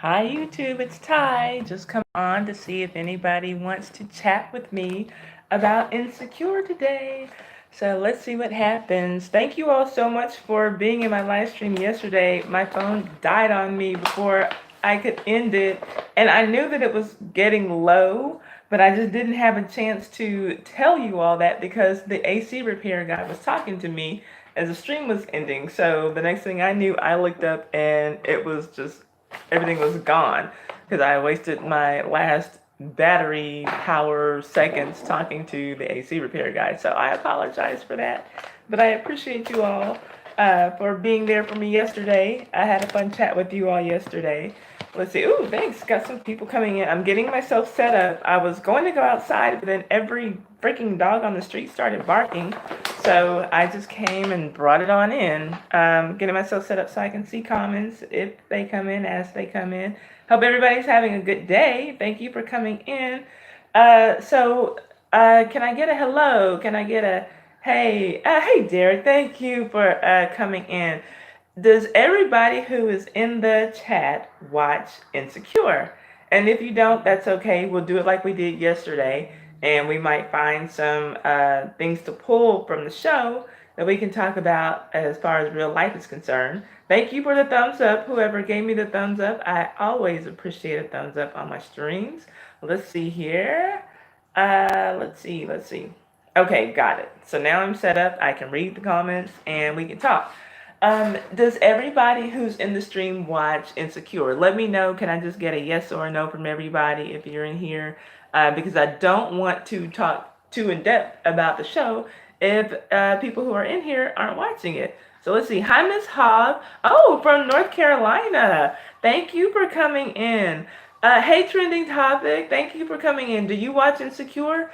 Hi YouTube, it's Ty. Just come on to see if anybody wants to chat with me about Insecure today. So let's see what happens. Thank you all so much for being in my live stream yesterday. My phone died on me before I could end it, and I knew that it was getting low, but I just didn't have a chance to tell you all that because the AC repair guy was talking to me as the stream was ending. So the next thing I knew, I looked up and it was just everything was gone because I wasted my last battery power seconds talking to the AC repair guy. So I apologize for that. But I appreciate you all for being there for me yesterday. I had a fun chat with you all yesterday. Let's see. Ooh, thanks. Got some people coming in. I'm getting myself set up. I was going to go outside, but then every freaking dog on the street started barking. So I just came and brought it on in. Getting myself set up so I can see comments if they come in, as they come in. Hope everybody's having a good day. Thank you for coming in. Can I get a hello? Can I get a hey? Hey, Derek. Thank you for coming in. Does everybody who is in the chat watch Insecure? And if you don't, that's okay. We'll do it like we did yesterday, and we might find some things to pull from the show that we can talk about as far as real life is concerned. Thank you for the thumbs up. Whoever gave me the thumbs up, I always appreciate a thumbs up on my streams. Let's see here. Let's see. Okay, got it. So now I'm set up. I can read the comments and we can talk. Does everybody who's in the stream watch Insecure? Let me know. Can I just get a yes or a no from everybody if you're in here? Because I don't want to talk too in depth about the show if people who are in here aren't watching it. So let's see. Hi, Miss Hogg. Oh, from North Carolina. Thank you for coming in. Hey, trending topic. Thank you for coming in. Do you watch Insecure?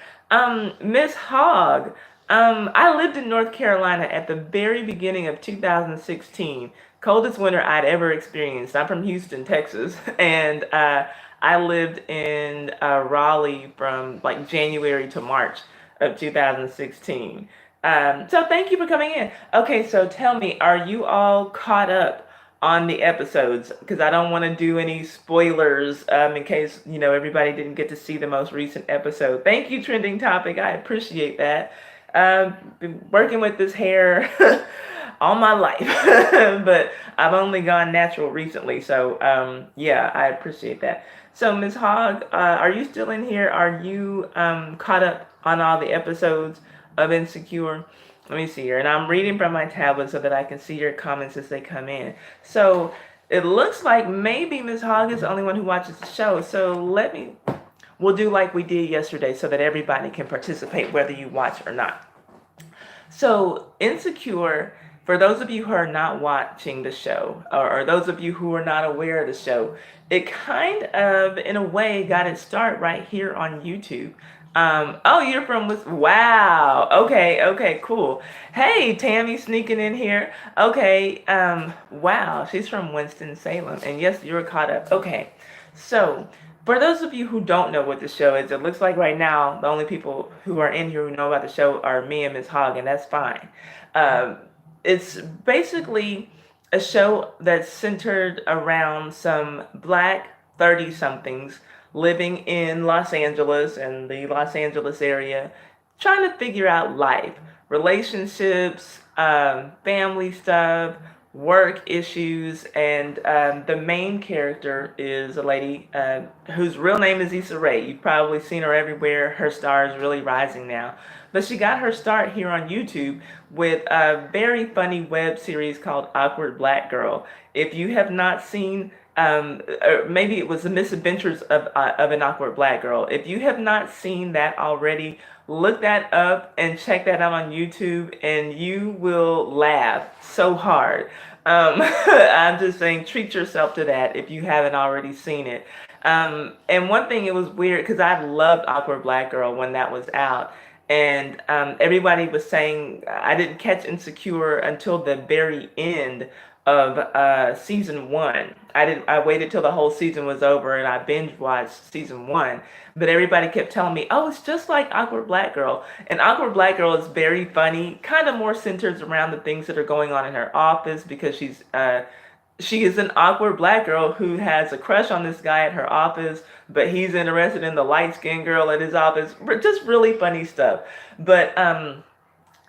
Miss Hogg. I lived in North Carolina at the very beginning of 2016, coldest winter I'd ever experienced. I'm from Houston, Texas, and I lived in Raleigh from like January to March of 2016. So thank you for coming in. Okay, so tell me, are you all caught up on the episodes? Because I don't want to do any spoilers in case everybody didn't get to see the most recent episode. Thank you, trending topic. I appreciate that. Been working with this hair all my life, but I've only gone natural recently. So yeah, I appreciate that. So Ms. Hogg, are you still in here? Are you caught up on all the episodes of Insecure? Let me see here, and I'm reading from my tablet so that I can see your comments as they come in. So it looks like maybe Ms. Hogg is the only one who watches the show. So we'll do like we did yesterday so that everybody can participate whether you watch or not. So, Insecure, for those of you who are not watching the show, or those of you who are not aware of the show, it kind of, in a way, got its start right here on YouTube. Oh, you're from wow. Okay, cool. Hey, Tammy sneaking in here. Okay, wow, she's from Winston-Salem. And yes, you're caught up. Okay, so for those of you who don't know what the show is, it looks like right now the only people who are in here who know about the show are me and Ms. Hogg, and that's fine. It's basically a show that's centered around some black 30 somethings living in Los Angeles and the Los Angeles area, trying to figure out life, relationships, family stuff, work issues, and the main character is a lady whose real name is Issa Rae. You've probably seen her everywhere. Her star is really rising now. But she got her start here on YouTube with a very funny web series called Awkward Black Girl. If you have not seen, or maybe it was the misadventures of an awkward black girl. If you have not seen that already, look that up and check that out on YouTube, and you will laugh so hard. I'm just saying, treat yourself to that if you haven't already seen it. And one thing, it was weird because I loved Awkward Black Girl when that was out. And everybody was saying I didn't catch Insecure until the very end of season one. I waited till the whole season was over and I binge watched season one. But everybody kept telling me, "Oh, it's just like Awkward Black Girl." And Awkward Black Girl is very funny, kind of more centered around the things that are going on in her office because she's she is an awkward black girl who has a crush on this guy at her office, but he's interested in the light skinned girl at his office. Just really funny stuff. But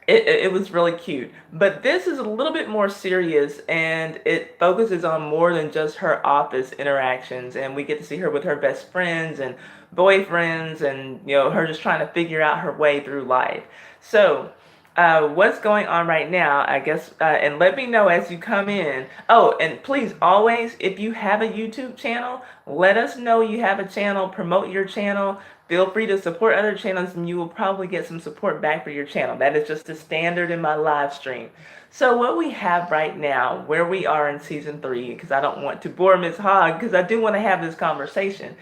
it was really cute. But this is a little bit more serious, and it focuses on more than just her office interactions. And we get to see her with her best friends and boyfriends, and her just trying to figure out her way through life. So what's going on right now, I guess, and let me know as you come in. Oh, and please, always, if you have a YouTube channel, let us know you have a channel, promote your channel. Feel free to support other channels, and you will probably get some support back for your channel. That is just the standard in my live stream. So what we have right now, where we are in season 3, because I don't want to bore Miss Hogg, because I do want to have this conversation.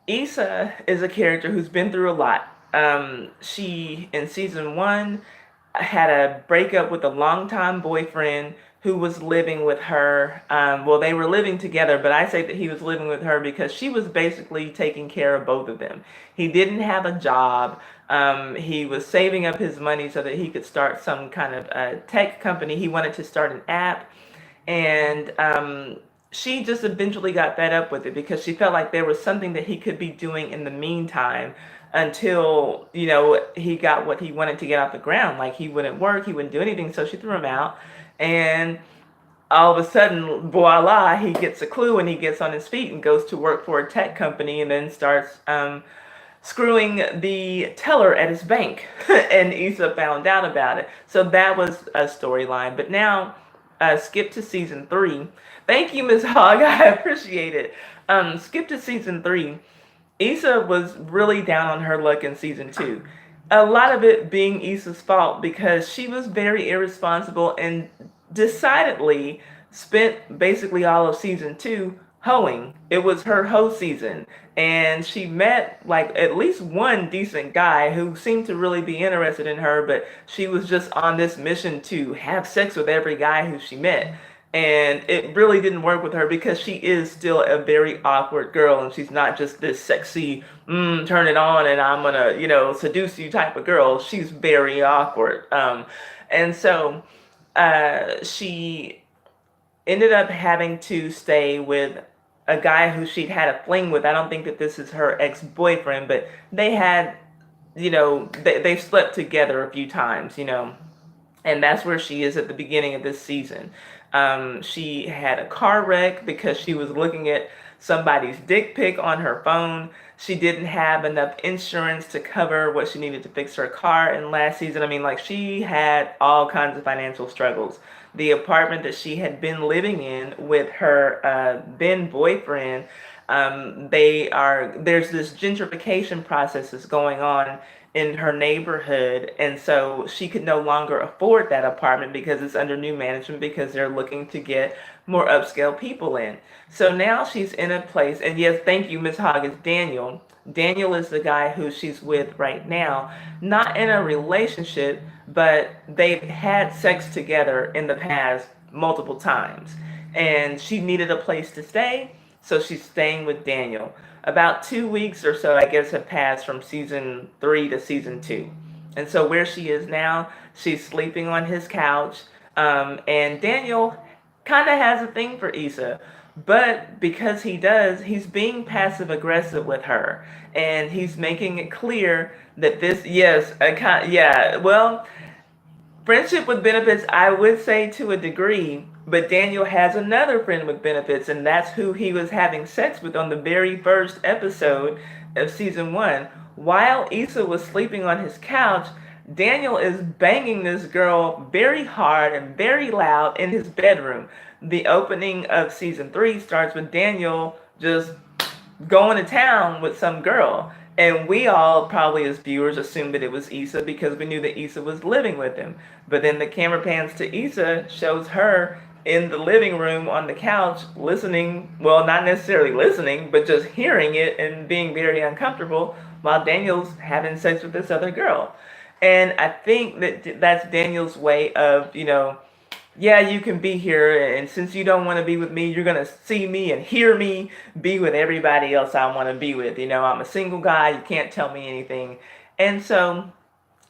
Issa is a character who's been through a lot. She, in season 1, had a breakup with a longtime boyfriend who was living with her. Well, they were living together, but I say that he was living with her because she was basically taking care of both of them. He didn't have a job. He was saving up his money so that he could start some kind of tech company. He wanted to start an app, and she just eventually got fed up with it because she felt like there was something that he could be doing in the meantime until he got what he wanted to get off the ground. Like, he wouldn't work, he wouldn't do anything, so she threw him out. And all of a sudden, voila, he gets a clue and he gets on his feet and goes to work for a tech company, and then starts screwing the teller at his bank. And Issa found out about it. So that was a storyline. But now, skip to season 3. Thank you, Ms. Hogg. I appreciate it. Skip to season 3. Issa was really down on her luck in season 2. A lot of it being Issa's fault because she was very irresponsible and decidedly spent basically all of season 2 hoeing. It was her hoe season, and she met like at least one decent guy who seemed to really be interested in her, but she was just on this mission to have sex with every guy who she met. And it really didn't work with her because she is still a very awkward girl, and she's not just this sexy, turn it on and I'm gonna, seduce you type of girl. She's very awkward. And so she ended up having to stay with a guy who she'd had a fling with. I don't think that this is her ex-boyfriend, but they had, they slept together a few times, and that's where she is at the beginning of this season. She had a car wreck because she was looking at somebody's dick pic on her phone. She didn't have enough insurance to cover what she needed to fix her car. And last season, I mean, like, she had all kinds of financial struggles. The apartment that she had been living in with her then boyfriend, there's this gentrification process that's going on in her neighborhood, and so she could no longer afford that apartment because it's under new management, because they're looking to get more upscale people in. So now she's in a place, and yes, thank you, Miss Hogg, it's Daniel. Daniel is the guy who she's with right now, not in a relationship, but they've had sex together in the past multiple times, and she needed a place to stay, so she's staying with Daniel. About 2 weeks or so, I guess, have passed from season 3 to season 2. And so where she is now, she's sleeping on his couch. And Daniel kind of has a thing for Issa. But because he does, he's being passive aggressive with her. And he's making it clear that this, yes, yeah, well, friendship with benefits, I would say, to a degree, but Daniel has another friend with benefits, and that's who he was having sex with on the very first episode of season 1. While Issa was sleeping on his couch, Daniel is banging this girl very hard and very loud in his bedroom. The opening of season 3 starts with Daniel just going to town with some girl. And we all, probably as viewers, assumed that it was Issa because we knew that Issa was living with him. But then the camera pans to Issa, shows her in the living room on the couch listening, well, not necessarily listening, but just hearing it and being very uncomfortable while Daniel's having sex with this other girl. And I think that that's Daniel's way of, yeah, you can be here, and since you don't want to be with me, you're going to see me and hear me be with everybody else I want to be with. I'm a single guy, you can't tell me anything. And so,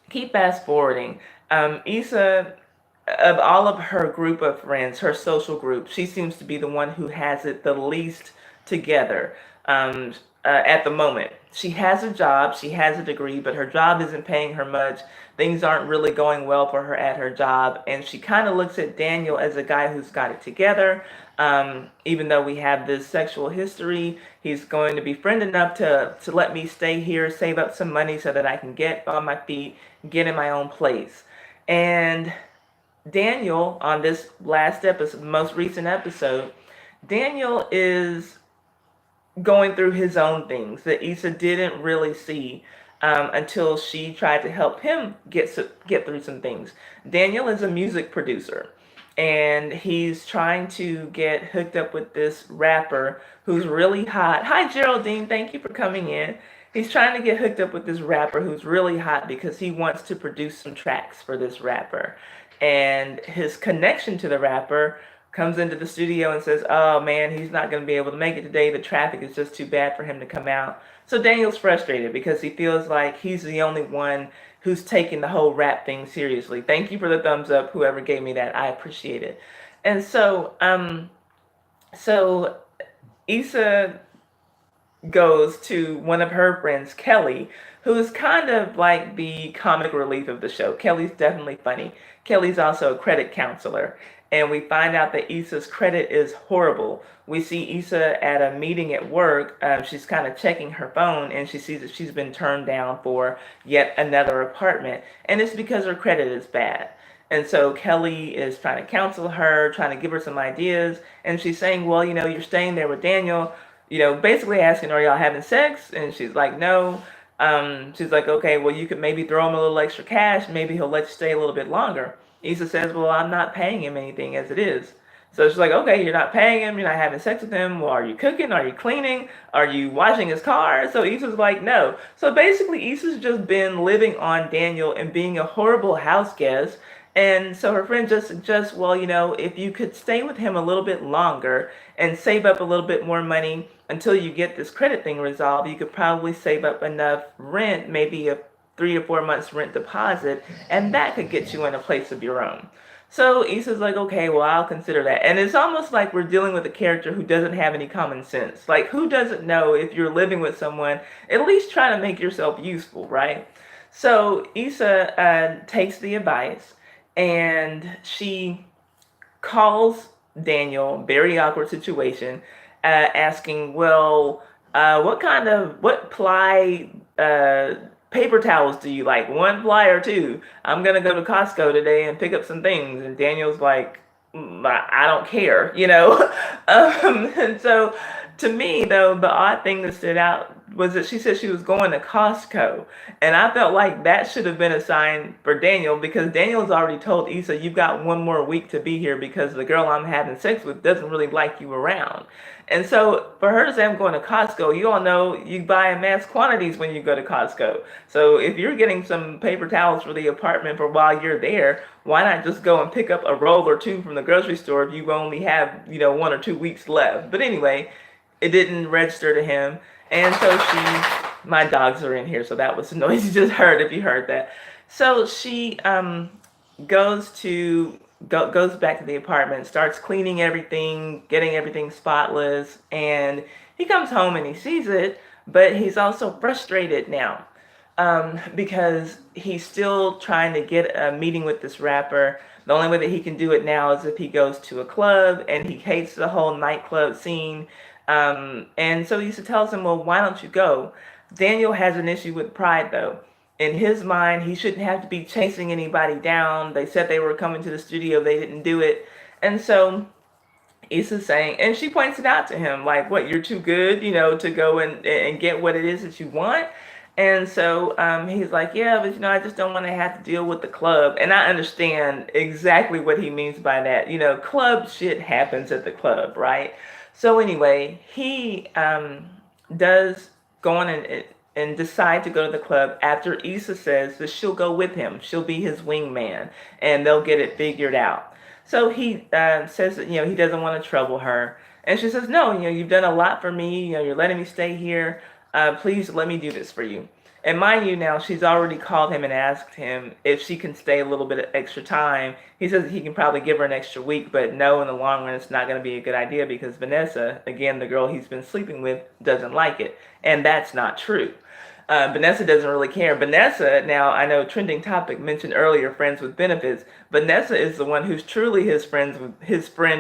keep fast forwarding. Issa of all of her group of friends, her social group, she seems to be the one who has it the least together um, at the moment. She has a job, she has a degree, but her job isn't paying her much. Things aren't really going well for her at her job, and she kind of looks at Daniel as a guy who's got it together. Even though we have this sexual history, he's going to be friend enough to let me stay here, save up some money so that I can get on my feet, get in my own place. And Daniel, on this last episode, most recent episode, Daniel is going through his own things that Issa didn't really see until she tried to help him get through some things. Daniel is a music producer, and he's trying to get hooked up with this rapper who's really hot. Hi, Geraldine. Thank you for coming in. He's trying to get hooked up with this rapper who's really hot because he wants to produce some tracks for this rapper. And his connection to the rapper comes into the studio and says, "Oh man, he's not going to be able to make it today. The traffic is just too bad for him to come out." So Daniel's frustrated because he feels like he's the only one who's taking the whole rap thing seriously. Thank you for the thumbs up, whoever gave me that. I appreciate it. And so Issa goes to one of her friends, Kelly, who is kind of like the comic relief of the show. Kelly's definitely funny. Kelly's also a credit counselor. And we find out that Issa's credit is horrible. We see Issa at a meeting at work. She's kind of checking her phone and she sees that she's been turned down for yet another apartment. And it's because her credit is bad. And so Kelly is trying to counsel her, trying to give her some ideas. And she's saying, well, you're staying there with Daniel, basically asking, are y'all having sex? And she's like, no. She's like, okay, well, you could maybe throw him a little extra cash. Maybe he'll let you stay a little bit longer. Issa says, well, I'm not paying him anything as it is. So she's like, okay, you're not paying him. You're not having sex with him. Well, are you cooking? Are you cleaning? Are you washing his car? So Issa's like, no. So basically, Issa's just been living on Daniel and being a horrible house guest. And so her friend just suggests, well, if you could stay with him a little bit longer and save up a little bit more money until you get this credit thing resolved, you could probably save up enough rent, maybe a 3 or 4 months rent deposit, and that could get you in a place of your own. So Issa's like, okay, well, I'll consider that. And it's almost like we're dealing with a character who doesn't have any common sense. Like, who doesn't know if you're living with someone, at least try to make yourself useful, right? So Issa takes the advice and she calls Daniel, very awkward situation, asking, well, what ply paper towels do you like? 1 ply or 2? I'm going to go to Costco today and pick up some things. And Daniel's like, I don't care. And so to me, though, the odd thing that stood out was that she said she was going to Costco. And I felt like that should have been a sign for Daniel because Daniel's already told Issa, you've got 1 more week to be here because the girl I'm having sex with doesn't really like you around. And so for her to say I'm going to Costco, you all know you buy in mass quantities when you go to Costco. So if you're getting some paper towels for the apartment for while you're there, why not just go and pick up a roll or 2 from the grocery store if you only have, 1 or 2 weeks left? But anyway, it didn't register to him. And so my dogs are in here, so that was the noise you just heard if you heard that. So she goes back to the apartment, starts cleaning everything, getting everything spotless, and he comes home and he sees it, but he's also frustrated now because he's still trying to get a meeting with this rapper. The only way that he can do it now is if he goes to a club, and he hates the whole nightclub scene. And so Issa tells him, well, why don't you go? Daniel has an issue with pride, though. In his mind, he shouldn't have to be chasing anybody down. They said they were coming to the studio. They didn't do it. And so Issa's saying, and she points it out to him, like, what, you're too good, to go and get what it is that you want? And so he's like, yeah, but, I just don't want to have to deal with the club. And I understand exactly what he means by that. Club shit happens at the club, right? So anyway, he does go on and decide to go to the club after Issa says that she'll go with him. She'll be his wingman, and they'll get it figured out. So he says that, he doesn't want to trouble her. And she says, no, you've done a lot for me. You're letting me stay here. Please let me do this for you. And mind you, now she's already called him and asked him if she can stay a little bit of extra time. He says he can probably give her an extra week, but no, in the long run, it's not going to be a good idea because Vanessa, again, the girl he's been sleeping with, doesn't like it. And that's not true. Vanessa doesn't really care. Vanessa, now I know trending topic mentioned earlier, friends with benefits. Vanessa is the one who's truly his friend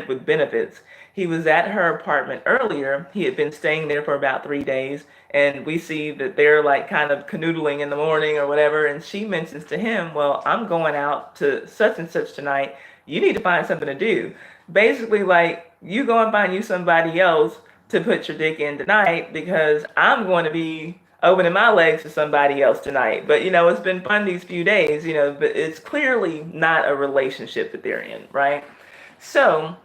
with benefits. He was at her apartment earlier. He had been staying there for about 3 days, and we see that they're like kind of canoodling in the morning or whatever. And she mentions to him, "Well, I'm going out to such and such tonight. You need to find something to do." Basically, like, you go and find you somebody else to put your dick in tonight because I'm going to be opening my legs to somebody else tonight. But it's been fun these few days, but it's clearly not a relationship that they're in, right? So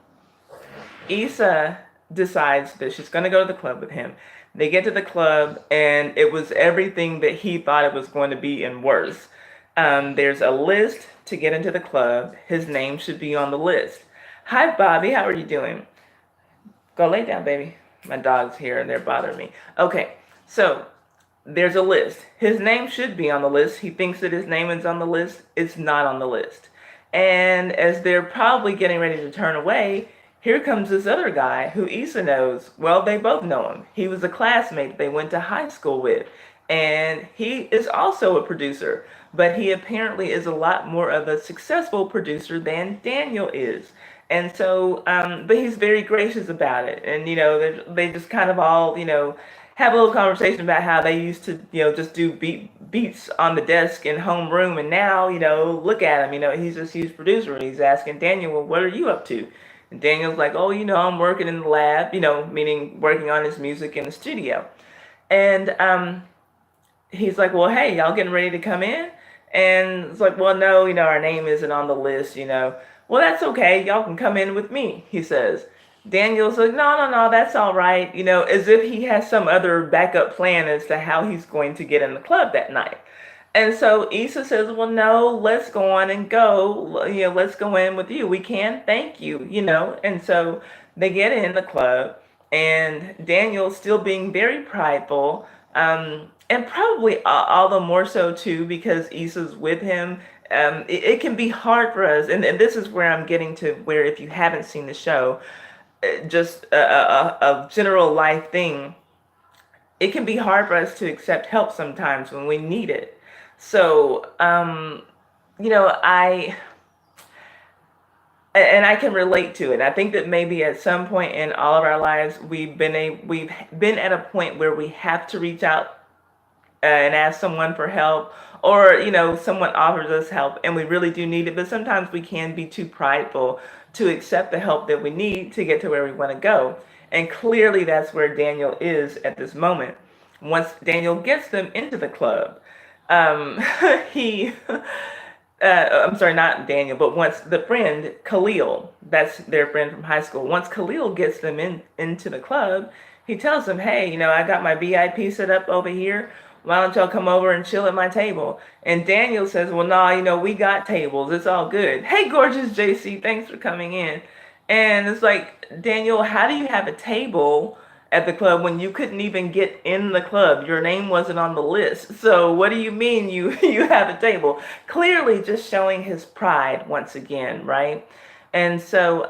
Issa decides that she's going to go to the club with him. They get to the club, and it was everything that he thought it was going to be and worse. There's a list to get into the club. His name should be on the list. Hi, Bobby. How are you doing? Go lay down, baby. My dog's here, and they're bothering me. Okay, so there's a list. His name should be on the list. He thinks that his name is on the list. It's not on the list. And as they're probably getting ready to turn away, here comes this other guy who Issa knows. Well, they both know him. He was a classmate they went to high school with. And he is also a producer. But he apparently is a lot more of a successful producer than Daniel is. And so, but he's very gracious about it. And, they just kind of all, have a little conversation about how they used to, just do beats on the desk in homeroom. And now, look at him, he's this huge producer. And he's asking Daniel, "Well, what are you up to?" And Daniel's like, "Oh, I'm working in the lab," meaning working on his music in the studio. And he's like, "Well, hey, y'all getting ready to come in?" And it's like, "Well, no, our name isn't on the list, "Well, that's okay. Y'all can come in with me," he says. Daniel's like, no, that's all right, as if he has some other backup plan as to how he's going to get in the club that night. And so Issa says, "Well, no, let's go on and go, let's go in with you. We can, thank you, And so they get in the club, and Daniel's still being very prideful, and probably all the more so too because Issa's with him. It can be hard for us, and this is where I'm getting to, where if you haven't seen the show, just a general life thing, it can be hard for us to accept help sometimes when we need it. So, I can relate to it. I think that maybe at some point in all of our lives, we've been at a point where we have to reach out and ask someone for help, or someone offers us help and we really do need it, but sometimes we can be too prideful to accept the help that we need to get to where we want to go. And clearly that's where Daniel is at this moment. Once Daniel gets them into the club, he I'm sorry, not Daniel, but once the friend Khalil, that's their friend from high school, once Khalil gets them into the club, he tells them, "Hey, I got my VIP set up over here. Why don't y'all come over and chill at my table?" And Daniel says, "Well, nah, we got tables. It's all good." "Hey, gorgeous JC, thanks for coming in." And it's like, Daniel, how do you have a table at the club when you couldn't even get in the club? Your name wasn't on the list. So what do you mean you have a table? Clearly just showing his pride once again, right? And so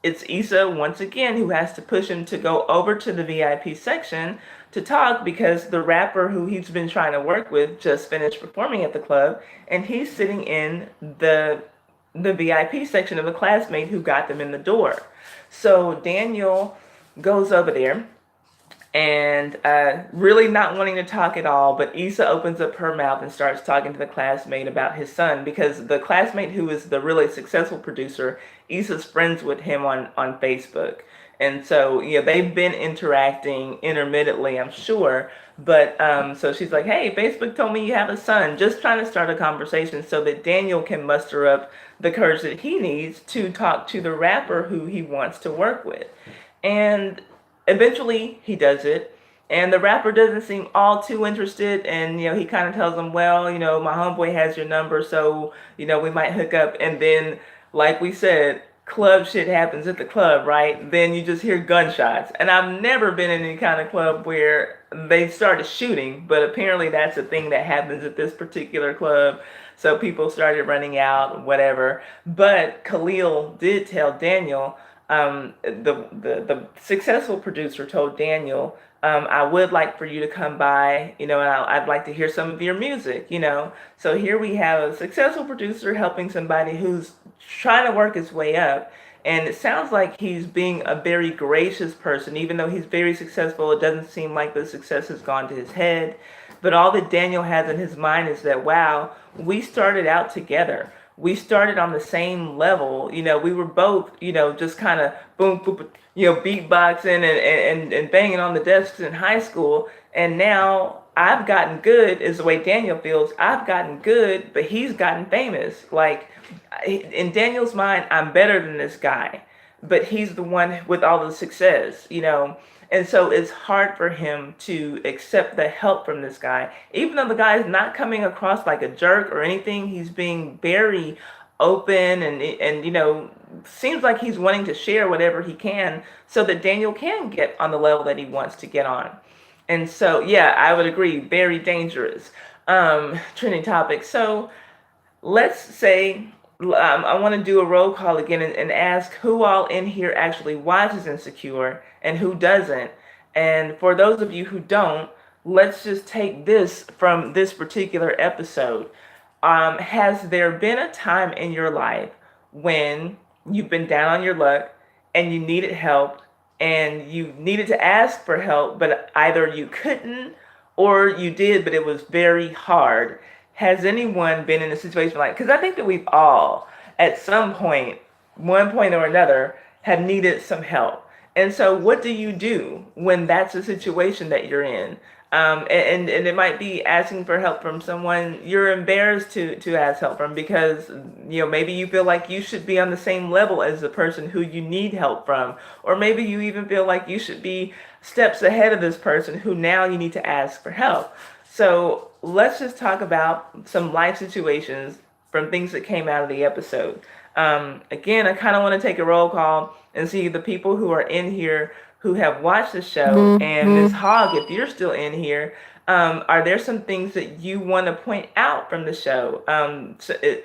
it's Issa once again who has to push him to go over to the VIP section to talk, because the rapper who he's been trying to work with just finished performing at the club, and he's sitting in the VIP section of a classmate who got them in the door. So Daniel goes over there and really not wanting to talk at all, but Issa opens up her mouth and starts talking to the classmate about his son, because the classmate who is the really successful producer, Issa's friends with him on Facebook. And so, they've been interacting intermittently, I'm sure. But so she's like, "Hey, Facebook told me you have a son," just trying to start a conversation so that Daniel can muster up the courage that he needs to talk to the rapper who he wants to work with. And eventually he does it, and the rapper doesn't seem all too interested, and he kind of tells him, "Well, my homeboy has your number, so we might hook up." And then, like we said, club shit happens at the club, right? Then you just hear gunshots. And I've never been in any kind of club where they started shooting, but apparently that's a thing that happens at this particular club. So people started running out, whatever. But Khalil did tell Daniel, the successful producer told Daniel, I would like for you to come by, and I'd like to hear some of your music. So here we have a successful producer helping somebody who's trying to work his way up. And it sounds like he's being a very gracious person. Even though he's very successful, it doesn't seem like the success has gone to his head. But all that Daniel has in his mind is that, wow, we started out together. We started on the same level. We were both, just kind of boom, boom, beatboxing and banging on the desks in high school. And now I've gotten good, is the way Daniel feels. I've gotten good, but he's gotten famous. Like, in Daniel's mind, I'm better than this guy, but he's the one with all the success. And so it's hard for him to accept the help from this guy. Even though the guy is not coming across like a jerk or anything, he's being very open and seems like he's wanting to share whatever he can so that Daniel can get on the level that he wants to get on. And so, yeah, I would agree, very dangerous. Trending topic. So let's say I want to do a roll call again and ask who all in here actually watches Insecure and who doesn't. And for those of you who don't, let's just take this from this particular episode. Has there been a time in your life when you've been down on your luck and you needed help and you needed to ask for help, but either you couldn't or you did, but it was very hard? Has anyone been in a situation like, because I think that we've all, at some point, one point or another, have needed some help. And so what do you do when that's the situation that you're in? And it might be asking for help from someone you're embarrassed to ask help from because, maybe you feel like you should be on the same level as the person who you need help from. Or maybe you even feel like you should be steps ahead of this person who now you need to ask for help. So let's just talk about some life situations from things that came out of the episode. Again, I kind of want to take a roll call and see the people who are in here who have watched the show. And Ms. Hogg, if you're still in here, are there some things that you want to point out from the show?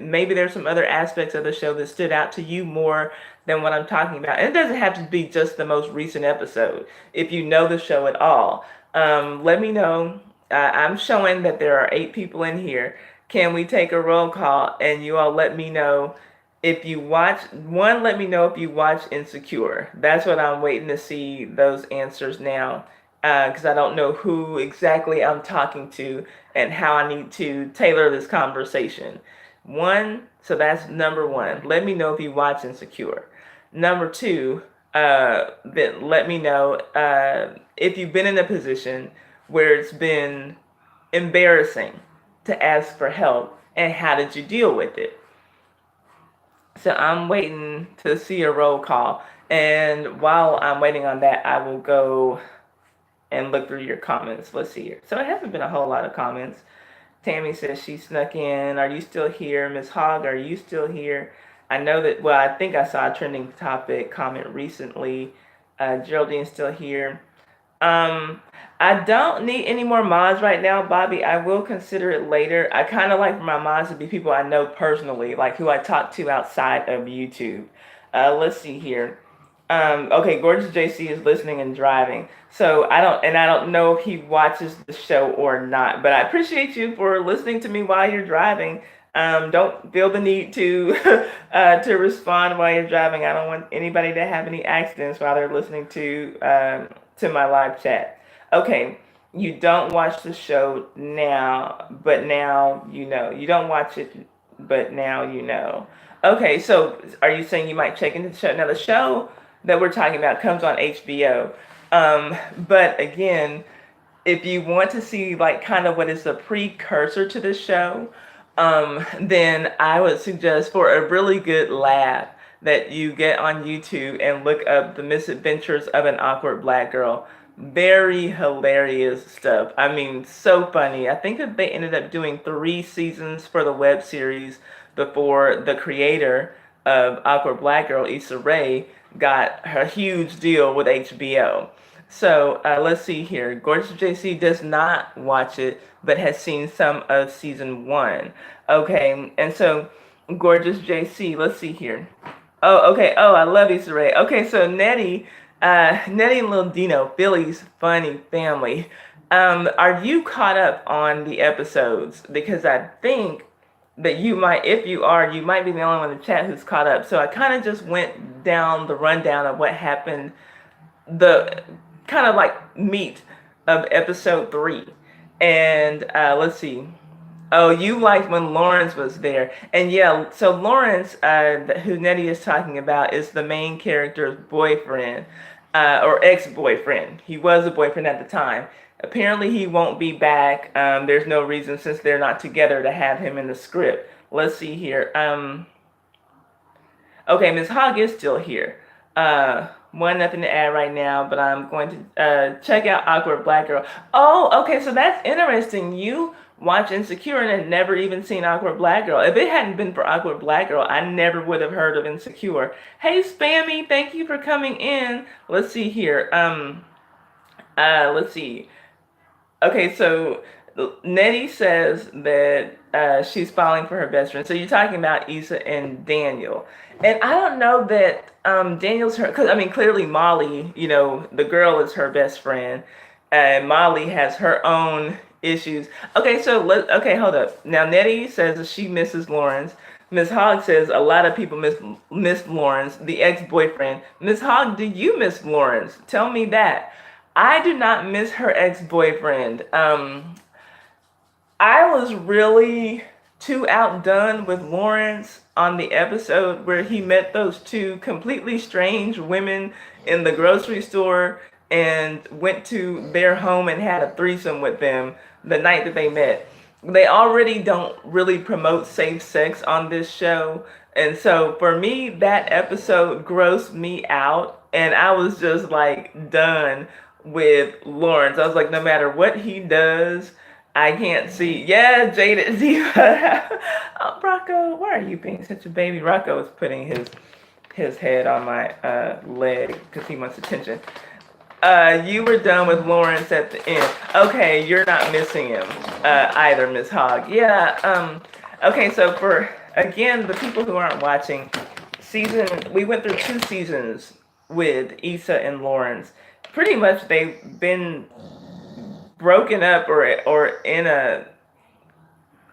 Maybe there's some other aspects of the show that stood out to you more than what I'm talking about. And it doesn't have to be just the most recent episode. If you know the show at all, let me know. I'm showing that there are 8 people in here. Can we take a roll call and you all let me know if you watch, let me know if you watch Insecure. That's what I'm waiting to see, those answers now, because I don't know who exactly I'm talking to and how I need to tailor this conversation. So that's number 1. Let me know if you watch Insecure. Number 2, then let me know if you've been in a position where it's been embarrassing to ask for help and how did you deal with it. So I'm waiting to see a roll call. And while I'm waiting on that, I will go and look through your comments. Let's see here. So it hasn't been a whole lot of comments. Tammy says she snuck in. Are you still here? Ms. Hogg, are you still here? I know that, I think I saw a trending topic comment recently. Geraldine's still here. I don't need any more mods right now, Bobby. I will consider it later. I kind of like for my mods to be people I know personally, like who I talk to outside of YouTube. Let's see here. Okay, Gorgeous JC is listening and driving. So I don't know if he watches the show or not, but I appreciate you for listening to me while you're driving. Don't feel the need to to respond while you're driving. I don't want anybody to have any accidents while they're listening to my live chat. Okay, you don't watch the show now, but now you know. You don't watch it, but now you know. Okay, so are you saying you might check into the show? Now, the show that we're talking about comes on HBO. But again, if you want to see like kind of what is the precursor to the show, then I would suggest for a really good laugh that you get on YouTube and look up The Misadventures of an Awkward Black Girl. Very hilarious stuff. I mean, so funny. I think that they ended up doing 3 seasons for the web series before the creator of Awkward Black Girl, Issa Rae, got her huge deal with HBO. So let's see here. Gorgeous JC does not watch it, but has seen some of season one. Okay, and so Gorgeous JC, let's see here. Oh, okay. Oh, I love Issa Rae. Okay, so Nettie and Lil Dino, Billy's funny family. Are you caught up on the episodes? Because I think that you might, if you are, you might be the only one in the chat who's caught up. So I kind of just went down the rundown of what happened, the kind of like meat of episode 3. And let's see. Oh, you liked when Lawrence was there. And yeah, so Lawrence, who Nettie is talking about, is the main character's boyfriend, or ex-boyfriend. He was a boyfriend at the time. Apparently he won't be back. There's no reason, since they're not together, to have him in the script. Let's see here. Okay, Ms. Hogg is still here. Nothing to add right now, but I'm going to check out Awkward Black Girl. Oh, okay, so that's interesting. You watch Insecure and had never even seen Awkward Black Girl. If it hadn't been for Awkward Black Girl, I never would have heard of Insecure. Hey, Spammy, thank you for coming in. Let's see here. Let's see. Okay, so Nettie says that she's falling for her best friend. So you're talking about Issa and Daniel. And I don't know that Daniel's her, because I mean, clearly Molly, the girl is her best friend. And Molly has her own issues. Okay, so okay, hold up. Now Nettie says that she misses Lawrence. Miss Hogg says a lot of people miss Lawrence, the ex-boyfriend. Miss Hogg, do you miss Lawrence? Tell me that. I do not miss her ex-boyfriend. I was really too outdone with Lawrence on the episode where he met those two completely strange women in the grocery store and went to their home and had a threesome with them the night that they met. They already don't really promote safe sex on this show. And so for me, that episode grossed me out. And I was just like done with Lawrence. I was like, no matter what he does, I can't see. Yeah, Jaded Diva. Oh, Rocco, why are you being such a baby? Rocco is putting his head on my leg because he wants attention. You were done with Lawrence at the end. Okay, you're not missing him either, Miss Hogg. Yeah. Okay, so for again the people who aren't watching, we went through 2 seasons with Issa and Lawrence. Pretty much they've been broken up or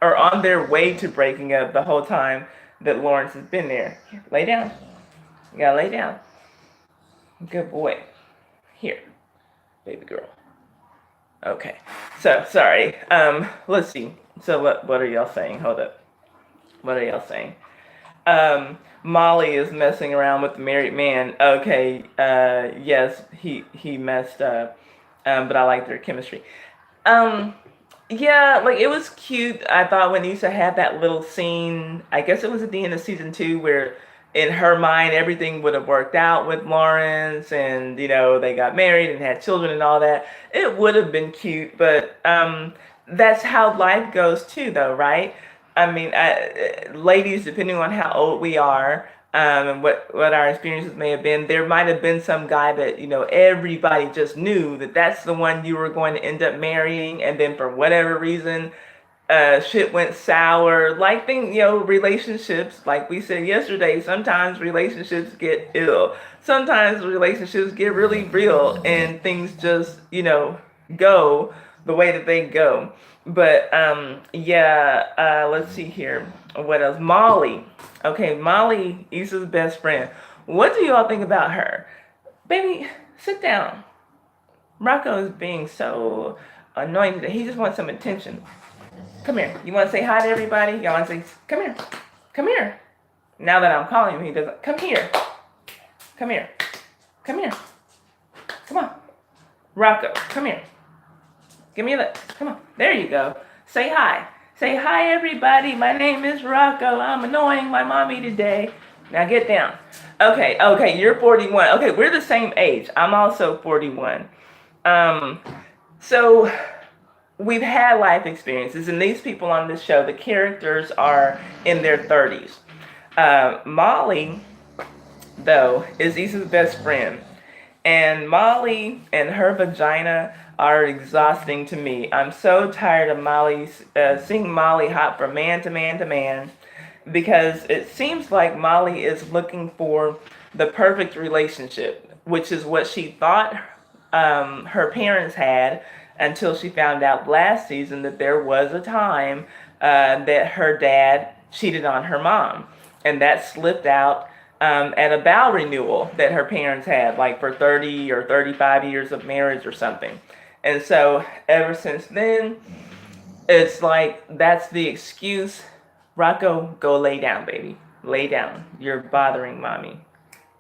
on their way to breaking up the whole time that Lawrence has been there. Here, lay down. You gotta lay down. Good boy. Here, baby girl. Okay. So sorry. Let's see. So what are y'all saying? Hold up. What are y'all saying? Molly is messing around with the married man. Okay. Yes, he messed up. But I like their chemistry. Yeah, like it was cute. I thought when Issa had that little scene, I guess it was at the end of season 2, where in her mind everything would have worked out with Lawrence, and they got married and had children and all that. It would have been cute, but that's how life goes too, though, right? I mean, ladies, depending on how old we are, and what our experiences may have been, there might have been some guy that everybody just knew that that's the one you were going to end up marrying, and then for whatever reason shit went sour. Like relationships, like we said yesterday, sometimes relationships get ill, sometimes relationships get really real, and things just go the way that they go. But yeah, let's see here. What else? Molly. Okay, Molly, Issa's best friend. What do y'all think about her? Baby, sit down. Rocco is being so annoying today. He just wants some attention. Come here. You want to say hi to everybody? Y'all want to say, come here. Come here. Now that I'm calling him, he doesn't. Come here. Come here. Come here. Come on. Rocco, come here. Give me a look. Come on. There you go. Say hi. Say hi, everybody. My name is Rocco. I'm annoying my mommy today. Now get down. Okay, you're 41. Okay, we're the same age. I'm also 41. So we've had life experiences, and these people on this show, the characters are in their 30s. Molly, though, is Issa's best friend. And Molly and her vagina are exhausting to me. I'm so tired of seeing Molly hop from man to man to man, because it seems like Molly is looking for the perfect relationship, which is what she thought her parents had, until she found out last season that there was a time that her dad cheated on her mom. And that slipped out at a vow renewal that her parents had, like for 30 or 35 years of marriage or something. And so ever since then, it's like that's the excuse. Rocco, go lay down, baby. Lay down. You're bothering mommy.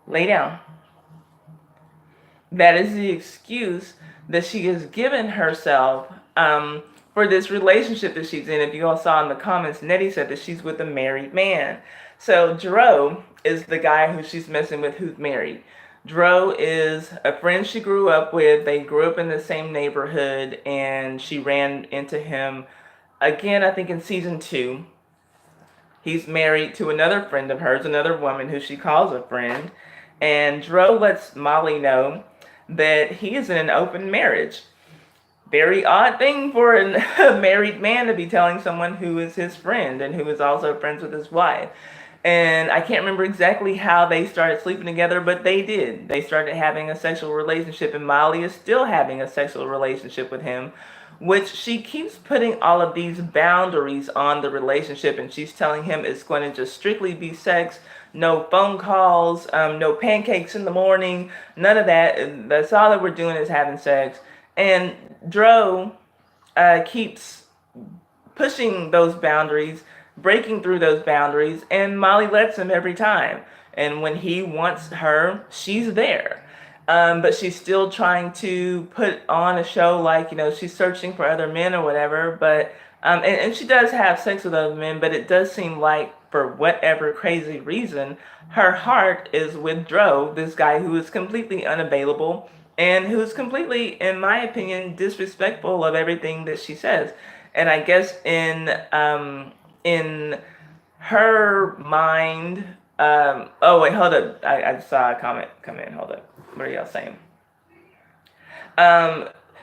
Lay down. That is the excuse that she has given herself for this relationship that she's in. If you all saw in the comments, Nettie said that she's with a married man. So Dro is the guy who she's messing with, who's married. Dro is a friend she grew up with. They grew up in the same neighborhood, and she ran into him again, I think, in season 2. He's married to another friend of hers, another woman who she calls a friend. And Dro lets Molly know that he is in an open marriage. Very odd thing for a married man to be telling someone who is his friend and who is also friends with his wife. And I can't remember exactly how they started sleeping together, but they did. They started having a sexual relationship, and Molly is still having a sexual relationship with him, which she keeps putting all of these boundaries on the relationship, and she's telling him it's going to just strictly be sex, no phone calls, no pancakes in the morning, none of that. That's all that we're doing is having sex. And Dro keeps pushing those boundaries, breaking through those boundaries, and Molly lets him every time. And when he wants her, she's there. But she's still trying to put on a show like, she's searching for other men or whatever. But and she does have sex with other men, but it does seem like, for whatever crazy reason, her heart is with Dro, this guy who is completely unavailable and who's completely, in my opinion, disrespectful of everything that she says. And I guess in her mind, oh wait, hold up, I saw a comment come in. Hold up, what are y'all saying?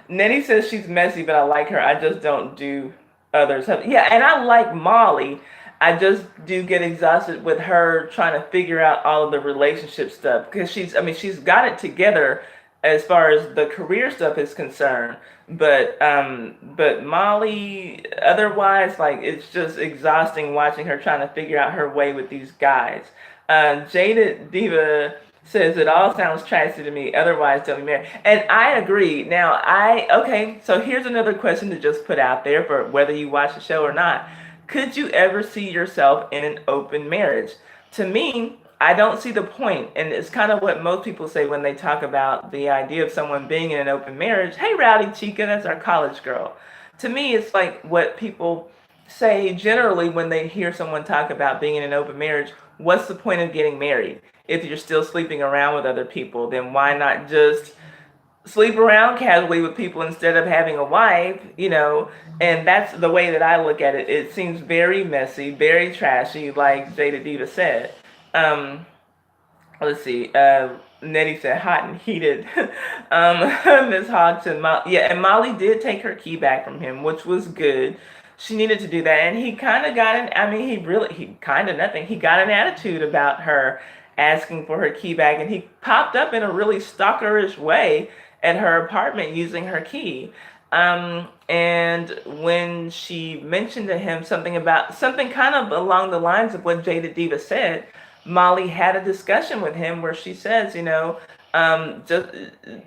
Nettie says she's messy, but I like her. I just don't do others. Yeah, and I like Molly. I just do get exhausted with her trying to figure out all of the relationship stuff, because she's got it together as far as the career stuff is concerned. But Molly, otherwise, like, it's just exhausting watching her trying to figure out her way with these guys. Jaded Diva says it all sounds trashy to me. Otherwise, don't be married. And I agree. Now, okay. So here's another question to just put out there for whether you watch the show or not. Could you ever see yourself in an open marriage? To me, I don't see the point, and it's kind of what most people say when they talk about the idea of someone being in an open marriage. Hey, Rowdy Chica, that's our college girl. To me, it's like what people say generally when they hear someone talk about being in an open marriage. What's the point of getting married? If you're still sleeping around with other people, then why not just sleep around casually with people instead of having a wife, And that's the way that I look at it. It seems very messy, very trashy, like Jada Diva said. Let's see. Nettie said hot and heated. Miss Hodgson, yeah, and Molly did take her key back from him, which was good. She needed to do that, and he kind of got he kind of nothing. He got an attitude about her asking for her key back, and he popped up in a really stalkerish way at her apartment using her key. And when she mentioned to him something kind of along the lines of what Jada Diva said, Molly had a discussion with him where she says, just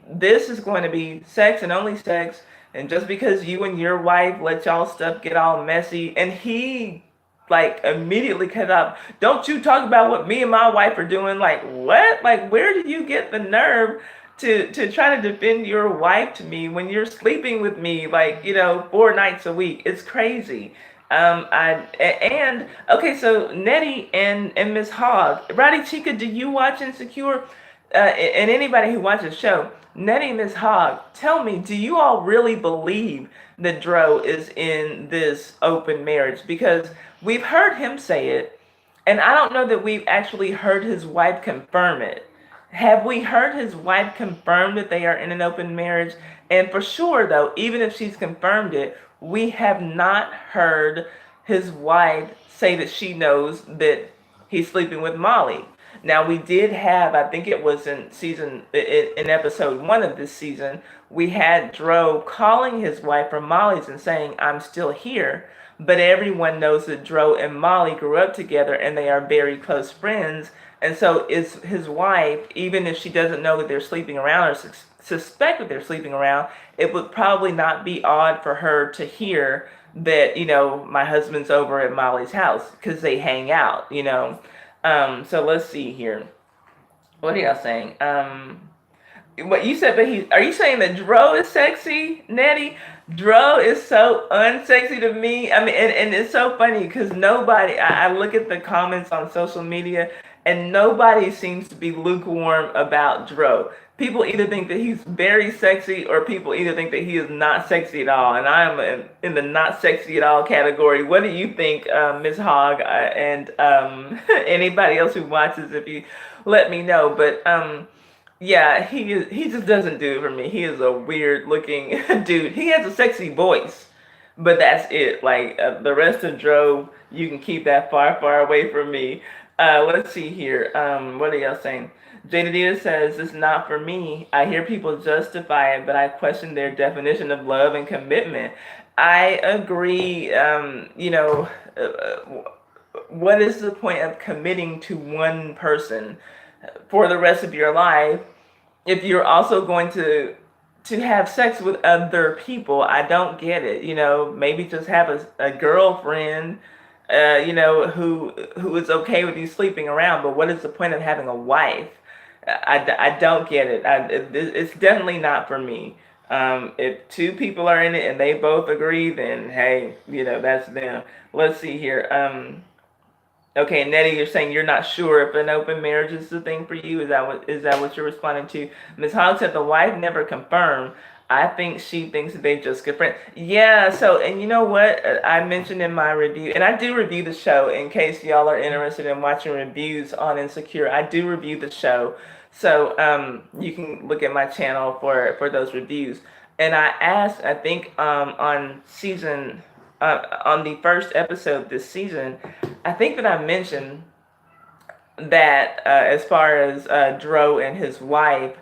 this is going to be sex and only sex, and just because you and your wife let y'all stuff get all messy, and he like immediately cut up. Don't you talk about what me and my wife are doing? Like, what? Like, where did you get the nerve to try to defend your wife to me when you're sleeping with me, like, 4 nights a week? It's crazy. Okay, so Nettie and Miss Hogg, Roddy Chica, do you watch Insecure? And anybody who watches the show, Nettie and Miss Hogg, tell me, do you all really believe that Dro is in this open marriage? Because we've heard him say it, And I don't know that we've actually heard his wife confirm it. Have we heard his wife confirm that they are in an open marriage? And for sure, though, even if she's confirmed it, we have not heard his wife say that she knows that he's sleeping with Molly. Now we did have, I think it was in episode 1 of this season, we had Dro calling his wife from Molly's and saying, "I'm still here." But everyone knows that Dro and Molly grew up together and they are very close friends. And so is his wife, even if she doesn't know that they're sleeping around or suspect that they're sleeping around, it would probably not be odd for her to hear that, my husband's over at Molly's house because they hang out. So let's see here. What are y'all saying? What you said, but are you saying that Dro is sexy, Nettie? Dro is so unsexy to me. I mean, and it's so funny because nobody, I look at the comments on social media and nobody seems to be lukewarm about Dro. People either think that he's very sexy or people either think that he is not sexy at all. And I'm in the not sexy at all category. What do you think, Ms. Hogg, and anybody else who watches, if you let me know. But yeah, he just doesn't do it for me. He is a weird looking dude. He has a sexy voice, but that's it. Like the rest of Dro, you can keep that far, far away from me. Let's see here. What are y'all saying? Jada says, "It's not for me. I hear people justify it, but I question their definition of love and commitment." I agree. What is the point of committing to one person for the rest of your life if you're also going to have sex with other people? I don't get it. Maybe just have a girlfriend, who is okay with you sleeping around. But what is the point of having a wife? I don't get it. It's definitely not for me. If two people are in it and they both agree, then hey, that's them. Let's see here. Okay, Nettie, you're saying you're not sure if an open marriage is the thing for you. Is that what you're responding to? Ms. Hogg said the wife never confirmed. I think she thinks that they just good friends. Yeah. So, and you know what? I mentioned in my review, and I do review the show in case y'all are interested in watching reviews on Insecure. I do review the show, so you can look at my channel for those reviews. And I asked, I think on the first episode this season, I think that I mentioned that as far as Dro and his wife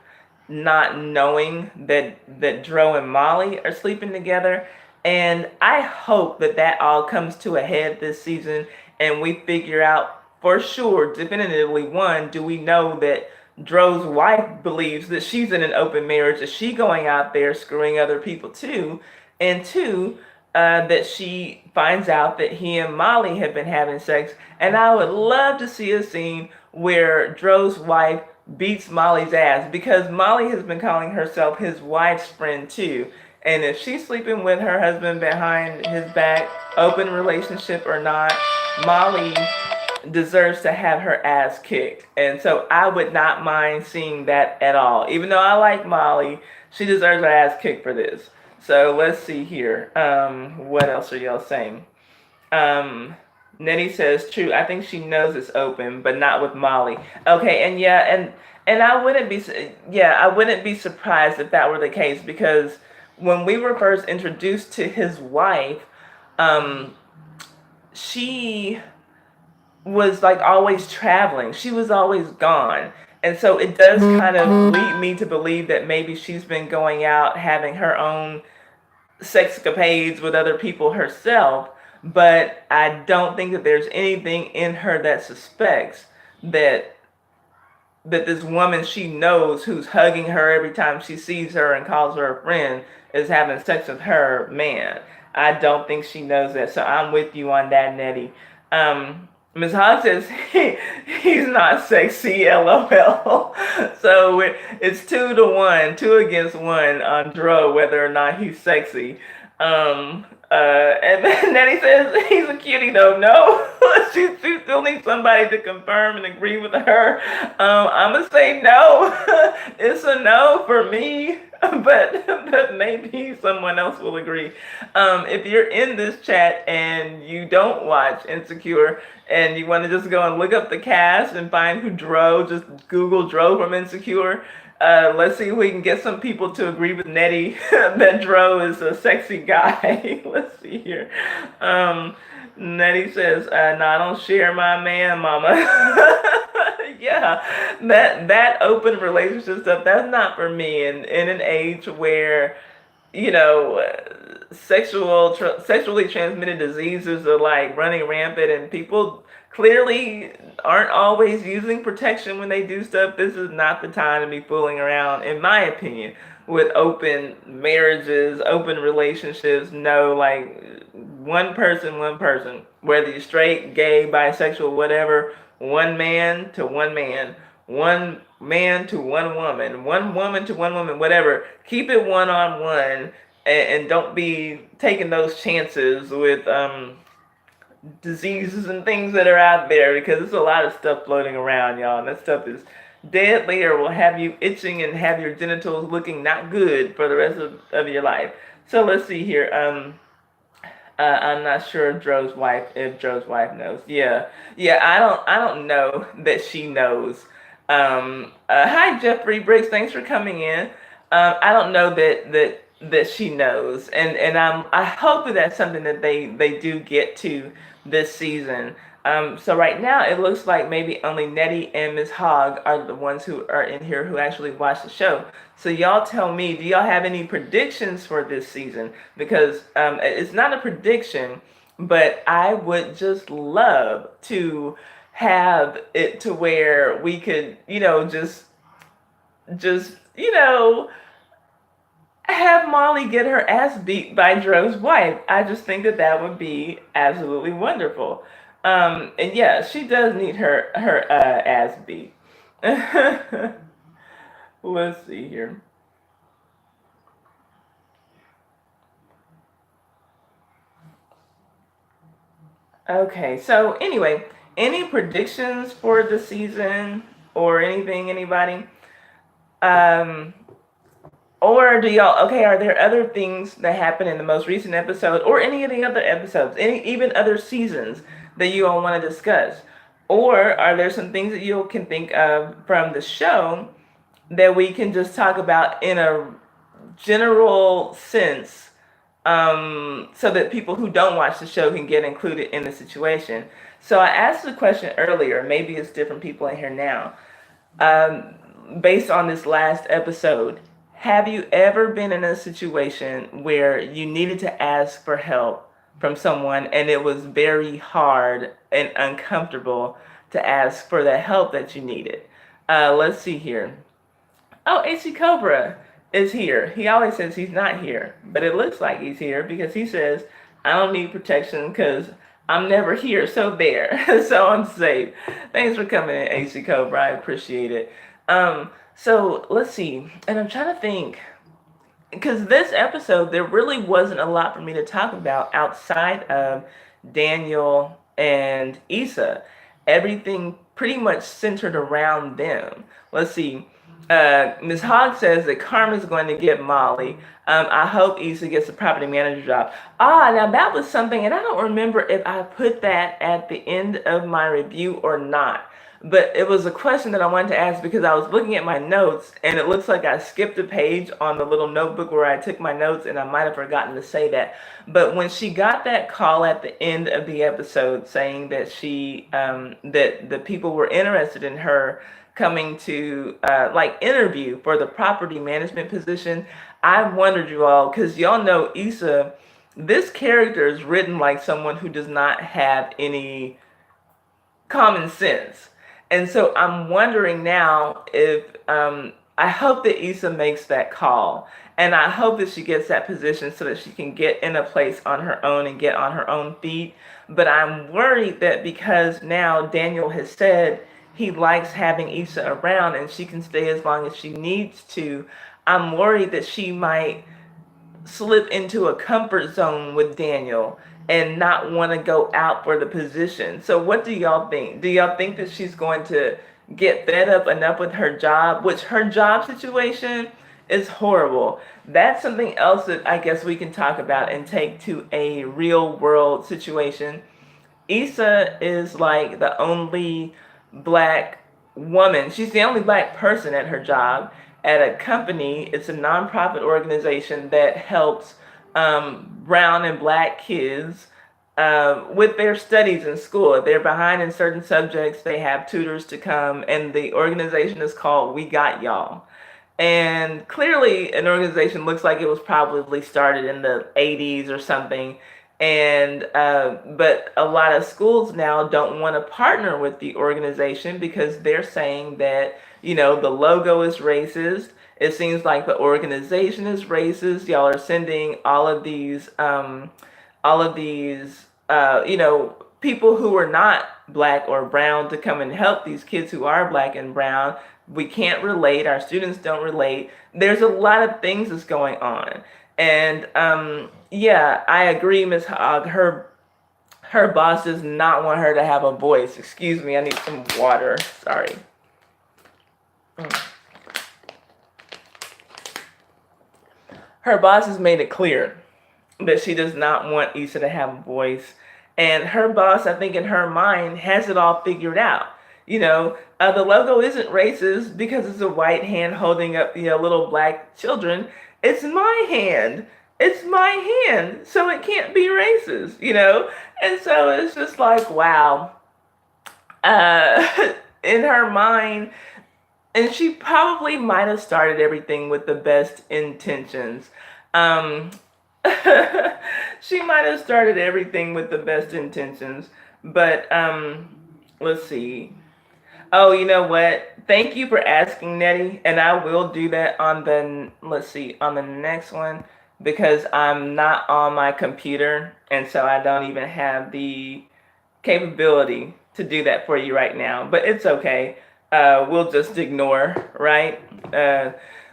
not knowing that Dro and Molly are sleeping together. And I hope that all comes to a head this season and we figure out for sure, definitively, one, do we know that Dro's wife believes that she's in an open marriage? Is she going out there screwing other people too? And two, that she finds out that he and Molly have been having sex. And I would love to see a scene where Dro's wife beats Molly's ass because Molly has been calling herself his wife's friend too. And if she's sleeping with her husband behind his back, open relationship or not, Molly deserves to have her ass kicked. And so I would not mind seeing that at all. Even though I like Molly, she deserves her ass kicked for this. So let's see here. What else are y'all saying? Nettie says, "True, I think she knows it's open, but not with Molly." Okay, and yeah, and I wouldn't be surprised if that were the case because when we were first introduced to his wife, she was like always traveling. She was always gone. And so it does kind of lead me to believe that maybe she's been going out having her own sexcapades with other people herself, but I don't think that there's anything in her that suspects that this woman she knows who's hugging her every time she sees her and calls her a friend is having sex with her man. I don't think she knows that. So I'm with you on that, Nettie. Ms. Hogg says he's not sexy, LOL. So it's 2-1, 2 against 1 on Dro, whether or not he's sexy. And then Nettie says he's a cutie though. No, she still needs somebody to confirm and agree with her. I'm gonna say no. It's a no for me, but maybe someone else will agree. If you're in this chat and you don't watch Insecure and you want to just go and look up the cast and find who Dro, just Google Dro from Insecure. Let's see if we can get some people to agree with Nettie that Dro is a sexy guy. Let's see here. Um, Nettie says, "No, I don't share my man, mama." Yeah, that open relationship stuff, that's not for me. And in an age where sexually transmitted diseases are like running rampant, and people clearly aren't always using protection when they do stuff. This is not the time to be fooling around, in my opinion, with open marriages, open relationships. No, like one person, whether you're straight, gay, bisexual, whatever, one man, one man to one woman to one woman, whatever. Keep it one on one, and don't be taking those chances with diseases and things that are out there, because there's a lot of stuff floating around, y'all. And that stuff is deadly or will have you itching and have your genitals looking not good for the rest of your life. So let's see here. I'm not sure if Joe's wife knows. Yeah, yeah. I don't know that she knows. Hi Jeffrey Briggs, thanks for coming in. I don't know that she knows, and I hope that that's something that they do get to this season. So right now it looks like maybe only Nettie and Miss Hogg are the ones who are in here who actually watch the show. So y'all tell me, do y'all have any predictions for this season? Because it's not a prediction, but I would just love to have it to where we could, just have Molly get her ass beat by Dro's wife. I just think that that would be absolutely wonderful. And yeah, she does need her ass beat. Let's see here. Okay, so anyway, any predictions for the season or anything, anybody? Um, or do y'all, okay, are there other things that happened in the most recent episode or any of the other episodes, even other seasons that you all want to discuss? Or are there some things that you can think of from the show that we can just talk about in a general sense, so that people who don't watch the show can get included in the situation? So I asked the question earlier, maybe it's different people in here now, based on this last episode. Have you ever been in a situation where you needed to ask for help from someone and it was very hard and uncomfortable to ask for the help that you needed? Let's see here. Oh, AC Cobra is here. He always says he's not here, but it looks like he's here because he says, I don't need protection because I'm never here. So there. So I'm safe. Thanks for coming in, AC Cobra. I appreciate it. So let's see. And I'm trying to think, because this episode, there really wasn't a lot for me to talk about outside of Daniel and Issa. Everything pretty much centered around them. Let's see. Ms. Hogg says that Carmen's going to get Molly. I hope Issa gets the property manager job. Now that was something, and I don't remember if I put that at the end of my review or not. But it was a question that I wanted to ask because I was looking at my notes and it looks like I skipped a page on the little notebook where I took my notes, and I might have forgotten to say that. But when she got that call at the end of the episode saying that that the people were interested in her coming to like interview for the property management position, I wondered, you all, because y'all know Issa, this character is written like someone who does not have any common sense. And so I'm wondering now if I hope that Issa makes that call. And I hope that she gets that position so that she can get in a place on her own and get on her own feet. But I'm worried that because now Daniel has said he likes having Issa around and she can stay as long as she needs to, I'm worried that she might slip into a comfort zone with Daniel and not want to go out for the position. So what do y'all think? Do y'all think that she's going to get fed up enough with her job, which her job situation is horrible? That's something else that I guess we can talk about and take to a real world situation. Issa is like the only black woman. She's the only black person at her job at a company. It's a nonprofit organization that helps brown and black kids with their studies in school. If they're behind in certain subjects, they have tutors to come, and the organization is called We Got Y'all. And clearly, an organization looks like it was probably started in the 80s or something. And but a lot of schools now don't want to partner with the organization because they're saying that, the logo is racist. It seems like the organization is racist. Y'all are sending all of these people who are not black or brown to come and help these kids who are black and brown. We can't relate. Our students don't relate. There's a lot of things that's going on. And yeah, I agree, Miss Hogg. Her boss does not want her to have a voice. Excuse me, I need some water. Sorry. Her boss has made it clear that she does not want Issa to have a voice. And her boss, I think in her mind, has it all figured out. The logo isn't racist because it's a white hand holding up, little black children. It's my hand. It's my hand. So it can't be racist. And so it's just like, wow. In her mind, and she probably might have started everything with the best intentions. She might have started everything with the best intentions, but let's see. Oh, you know what? Thank you for asking, Nettie, and I will do that on the next one because I'm not on my computer, and so I don't even have the capability to do that for you right now. But it's okay. We'll just ignore, right?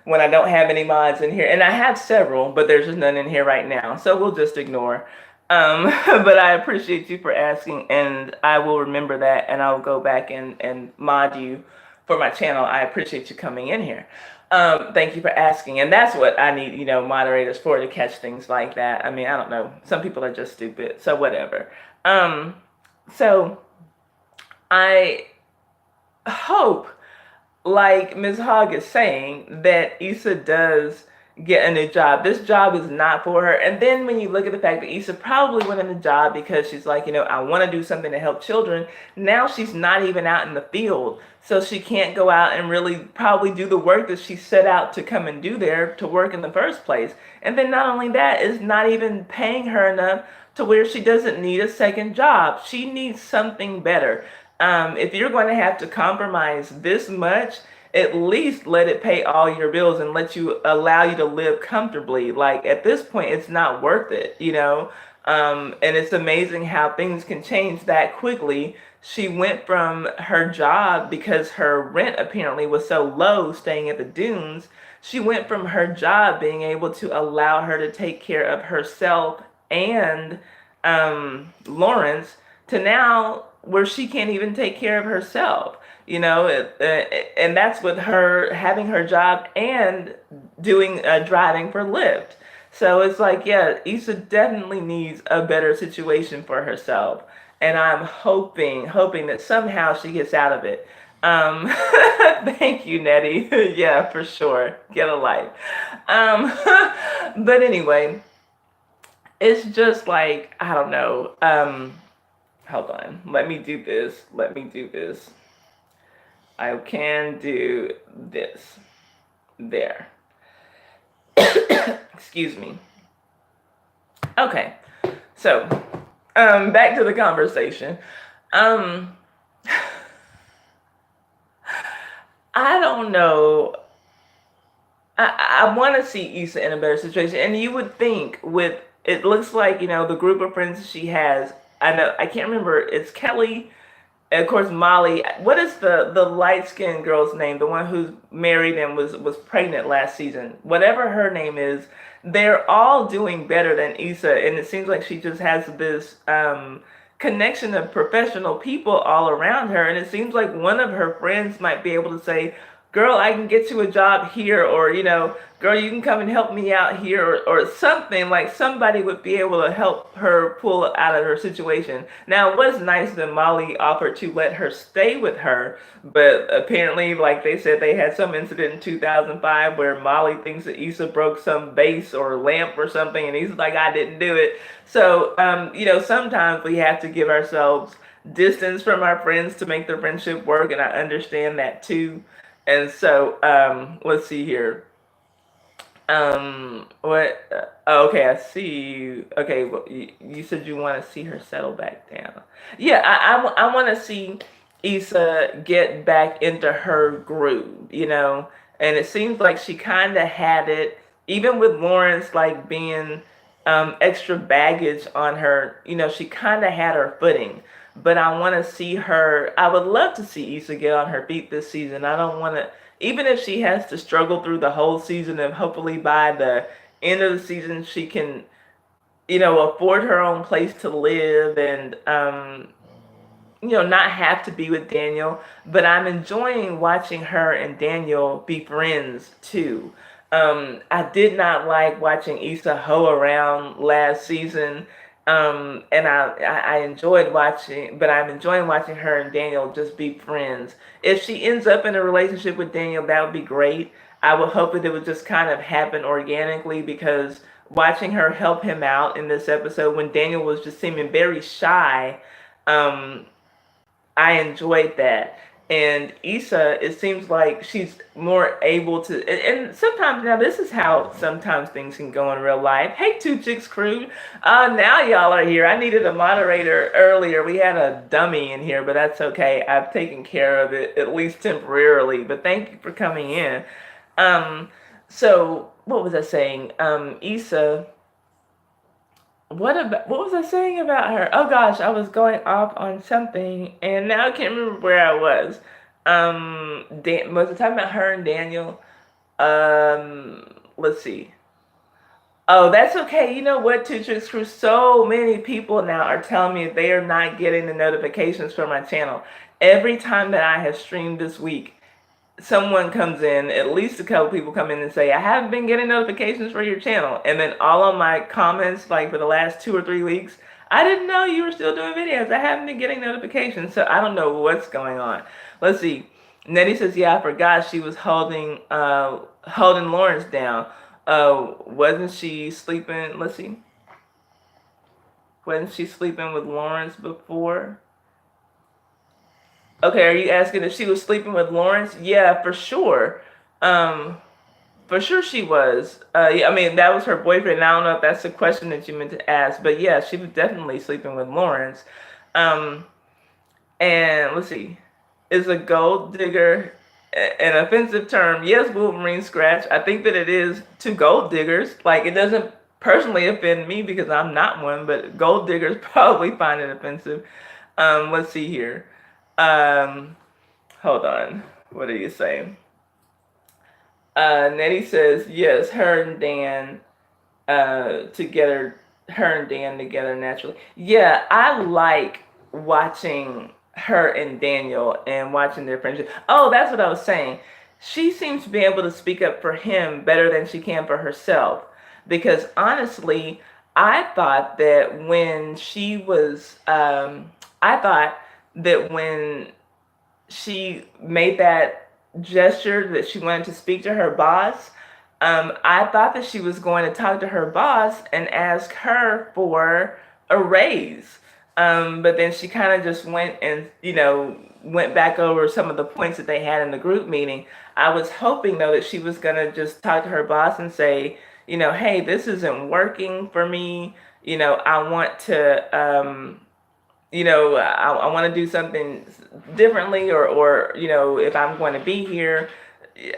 When I don't have any mods in here, and I have several, but there's just none in here right now, so we'll just ignore. But I appreciate you for asking, and I will remember that, and I'll go back and mod you for my channel. I appreciate you coming in here. Thank you for asking, and that's what I need, moderators for, to catch things like that. I mean, I don't know. Some people are just stupid, so whatever. So I hope, like Ms. Hogg is saying, that Issa does get a new job. This job is not for her. And then when you look at the fact that Issa probably went in the job because she's like, I want to do something to help children. Now she's not even out in the field. So she can't go out and really probably do the work that she set out to come and do there to work in the first place. And then not only that, is not even paying her enough to where she doesn't need a second job. She needs something better. If you're going to have to compromise this much, at least let it pay all your bills and allow you to live comfortably. Like, at this point, it's not worth it, and it's amazing how things can change that quickly. She went from her job, because her rent apparently was so low staying at the dunes. She went from her job being able to allow her to take care of herself and Lawrence, to now where she can't even take care of herself. And that's with her having her job and doing driving for Lyft. So it's like, yeah, Issa definitely needs a better situation for herself, and I'm hoping that somehow she gets out of it. Thank you, Nettie. Yeah, for sure, get a life. But anyway, it's just like, I don't know. Hold on, let me do this. I can do this. There. Excuse me. Okay. So, back to the conversation. I don't know. I want to see Issa in a better situation. And you would think, it looks like, the group of friends she has, I can't remember, it's Kelly and of course Molly. What is the light skinned girl's name? The one who's married and was pregnant last season. Whatever her name is, they're all doing better than Issa, and it seems like she just has this connection of professional people all around her, and it seems like one of her friends might be able to say, girl, I can get you a job here, or, girl, you can come and help me out here, or something. Like somebody would be able to help her pull out of her situation. Now, it was nice that Molly offered to let her stay with her, but apparently, like they said, they had some incident in 2005 where Molly thinks that Issa broke some vase or lamp or something, and he's like, I didn't do it. So, sometimes we have to give ourselves distance from our friends to make the friendship work, and I understand that too. And so, let's see here. What? Okay, I see you. Okay, well, you said you want to see her settle back down. Yeah, I want to see Issa get back into her groove, and it seems like she kind of had it, even with Lawrence like being extra baggage on her. She kind of had her footing. But I want to see her. I would love to see Issa get on her feet this season. I don't want to, even if she has to struggle through the whole season, and hopefully by the end of the season she can, afford her own place to live, and not have to be with Daniel. But I'm enjoying watching her and Daniel be friends too. I did not like watching Issa hoe around last season. And I enjoyed watching, but I'm enjoying watching her and Daniel just be friends. If she ends up in a relationship with Daniel, that would be great. I would hope that it would just kind of happen organically, because watching her help him out in this episode when Daniel was just seeming very shy, um, I enjoyed that. And Issa, it seems like she's more able to, and sometimes, now this is how sometimes things can go in real life. Hey, Two Chicks Crew. Now y'all are here. I needed a moderator earlier. We had a dummy in here, but that's okay. I've taken care of it, at least temporarily. But thank you for coming in. So what was I saying? Issa, what was I saying about her? Oh gosh, I was going off on something, and now I can't remember where I was. Was I talking about her and Daniel? Let's see. Oh, that's okay. You know what, Two Tricks Crew? So many people now are telling me they are not getting the notifications for my channel. Every time that I have streamed this week, someone comes in, at least a couple people come in and say, I haven't been getting notifications for your channel. And then all of my comments, like for the last 2 or 3 weeks, I didn't know you were still doing videos. I haven't been getting notifications. So I don't know what's going on. Let's see. Nettie says, yeah, I forgot she was holding Lawrence down. Wasn't she sleeping? Let's see. Wasn't she sleeping with Lawrence before? Okay, are you asking if she was sleeping with Lawrence? Yeah, for sure. For sure she was. Yeah, I mean, that was her boyfriend. I don't know if that's the question that you meant to ask, but yeah, she was definitely sleeping with Lawrence. Um, and let's see, is a gold digger an offensive term? Yes, Wolverine Scratch. I think that it is to gold diggers. Like, it doesn't personally offend me because I'm not one, but gold diggers probably find it offensive. Let's see here. Hold on. What are you saying? Nettie says, yes, her and Dan together, her and Dan together naturally. Yeah, I like watching her and Daniel and watching their friendship. Oh, that's what I was saying. She seems to be able to speak up for him better than she can for herself. Because honestly, I thought that when she was, I thought that when she made that gesture that she wanted to speak to her boss, I thought that she was going to talk to her boss and ask her for a raise. But then she kind of just went and, went back over some of the points that they had in the group meeting. I was hoping, though, that she was going to just talk to her boss and say, hey, this isn't working for me. I want to, I want to do something differently, or if I'm going to be here,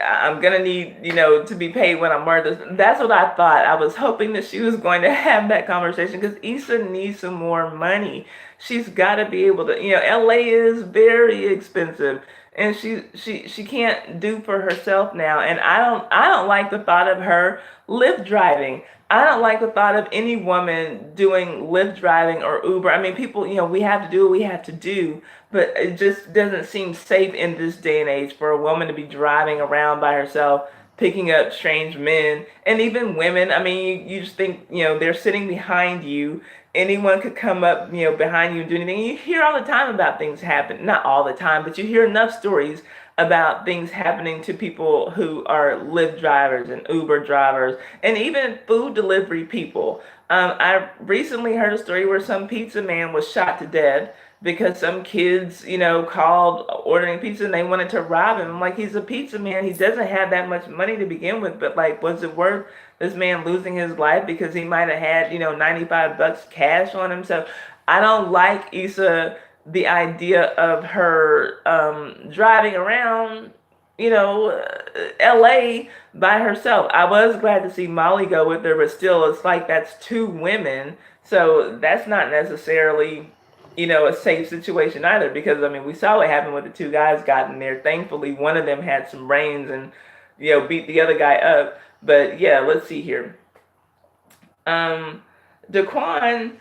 I'm gonna need, to be paid when I'm worth this. That's what I thought. I was hoping that she was going to have that conversation because Issa needs some more money. She's got to be able to, LA is very expensive, and she can't do for herself now. And I don't like the thought of her Lyft driving. I don't like the thought of any woman doing Lyft driving or Uber. I mean, people, we have to do what we have to do, but it just doesn't seem safe in this day and age for a woman to be driving around by herself, picking up strange men and even women. I mean, you just think, they're sitting behind you. Anyone could come up, behind you and do anything. You hear all the time about things happen. Not all the time, but you hear enough stories about things happening to people who are Lyft drivers and Uber drivers and even food delivery people. I recently heard a story where some pizza man was shot to death because some kids, called ordering pizza and they wanted to rob him. I'm like, he's a pizza man. He doesn't have that much money to begin with, but like, was it worth this man losing his life because he might have had, $95 cash on him? So I don't like Issa, the idea of her driving around, LA by herself. I was glad to see Molly go with her, but still, it's like that's two women. So that's not necessarily, a safe situation either because, I mean, we saw what happened when the two guys got in there. Thankfully, one of them had some brains and, beat the other guy up. But yeah, let's see here. Daquan,